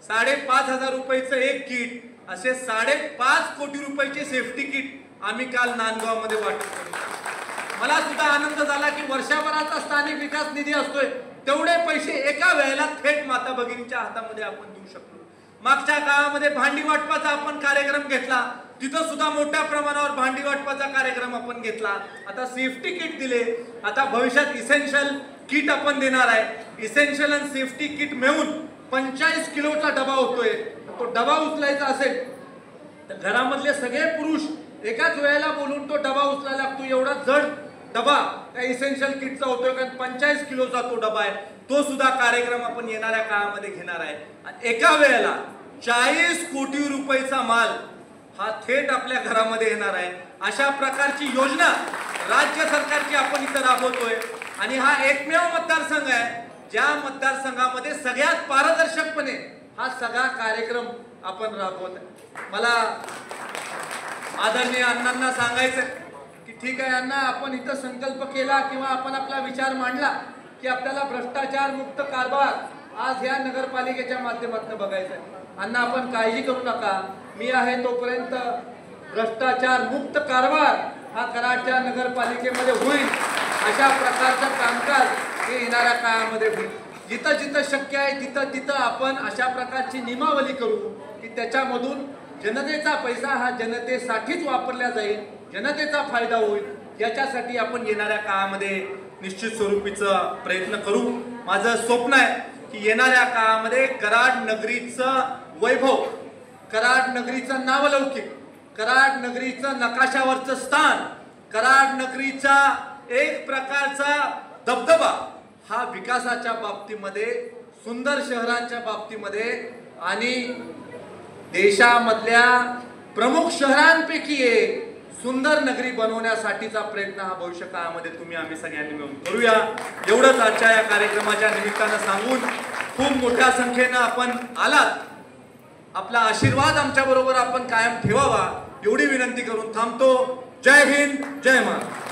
5,500 रुपयाचं एक किट, असे 5.5 कोटी रुपयाचे सेफ्टी किट आम्ही काल नांदगावमध्ये वाटप केले. मला सुद्धा आनंद झाला की वर्षभराचा स्थानिक विकास निधी असतोय, तेवढे पैसे एका वेळेला थेट माता भगिनींच्या हातामध्ये आपण देऊ शकतो. मागच्या काळामध्ये भांडी वाटपाचा आपण कार्यक्रम घेतला, तिथं सुद्धा मोठ्या प्रमाणावर भांडी वाटपाचा कार्यक्रम आपण घेतला. आता सेफ्टी किट दिले, आता भविष्यात इसेन्शियल किट आपण देणार आहे. इसेन्शियल आणि सेफ्टी किट मिळून 45 किलोचा डबा होतोय. तो डबा उचलायचा असेल तर घरामधले सगळे पुरुष एकाच वेळेला बोलून तो डबा उचलायला लागतो. एवढा जड डबा त्या इसेन्शियल किटचा होतोय, कारण 45 किलोचा तो डबा आहे. तो सुद्धा कार्यक्रम आपण येणाऱ्या काळामध्ये घेणार आहे. आणि एका वेळेला 40 कोटी रुपयाचा माल हा थेट आपल्या घरामध्ये येणार आहे. अशा प्रकारची योजना राज्य सरकारची आपण इथं राबवतोय. आणि हा एकमेव मतदारसंघ आहे ज्या मतदारसंघामध्ये सगळ्यात पारदर्शकपणे हा सगळा कार्यक्रम आपण राबवत आहे. मला आदरणीय अण्णांना सांगायचं की ठीक आहे अण्णा, आपण इथं संकल्प केला किंवा आपण आपला विचार मांडला की आपल्याला भ्रष्टाचार मुक्त कारभार आज या नगरपालिकेच्या माध्यमातून बघायचा आहे. अण्णा, आपण काळजी करू नका, मी आहे तोपर्यंत भ्रष्टाचार मुक्त कारभार हा कराडच्या नगरपालिकेमध्ये होईल. अशा प्रकारचं कामकाज हे येणाऱ्या काळामध्ये होईल. जिथं जिथं शक्य आहे तिथं तिथं आपण अशा प्रकारची नियमावली करू की त्याच्यामधून जनतेचा पैसा हा जनतेसाठीच वापरला जाईल, जनतेचा फायदा होईल. याच्यासाठी आपण येणाऱ्या काळामध्ये निश्चित स्वरूपीचा प्रयत्न करू. माझं स्वप्न आहे की येणाऱ्या काळामध्ये कराड नगरीचं वैभव, कराड नगरीचं नावलौकिक, कराड नगरीचं नकाशावरचं स्थान, कराड नगरीचा एक प्रकारचा दबदबा हा विकासाच्या बाबतीमध्ये, सुंदर शहरांच्या बाबतीमध्ये आणि देशामधल्या प्रमुख शहरांपैकी एक सुंदर नगरी बनवण्यासाठीचा प्रयत्न हा भविष्य काळामध्ये तुम्ही आम्ही सगळ्यांनी मिळून करूया. एवढंच आजच्या या कार्यक्रमाच्या निमित्तानं सांगून, खूप मोठ्या संख्येनं आपण आलात, आपला आशीर्वाद आमच्या बरोबर आपण कायम ठेवावा एवढी विनंती करून थांबतो. जय हिंद, जय महाराष्ट्र.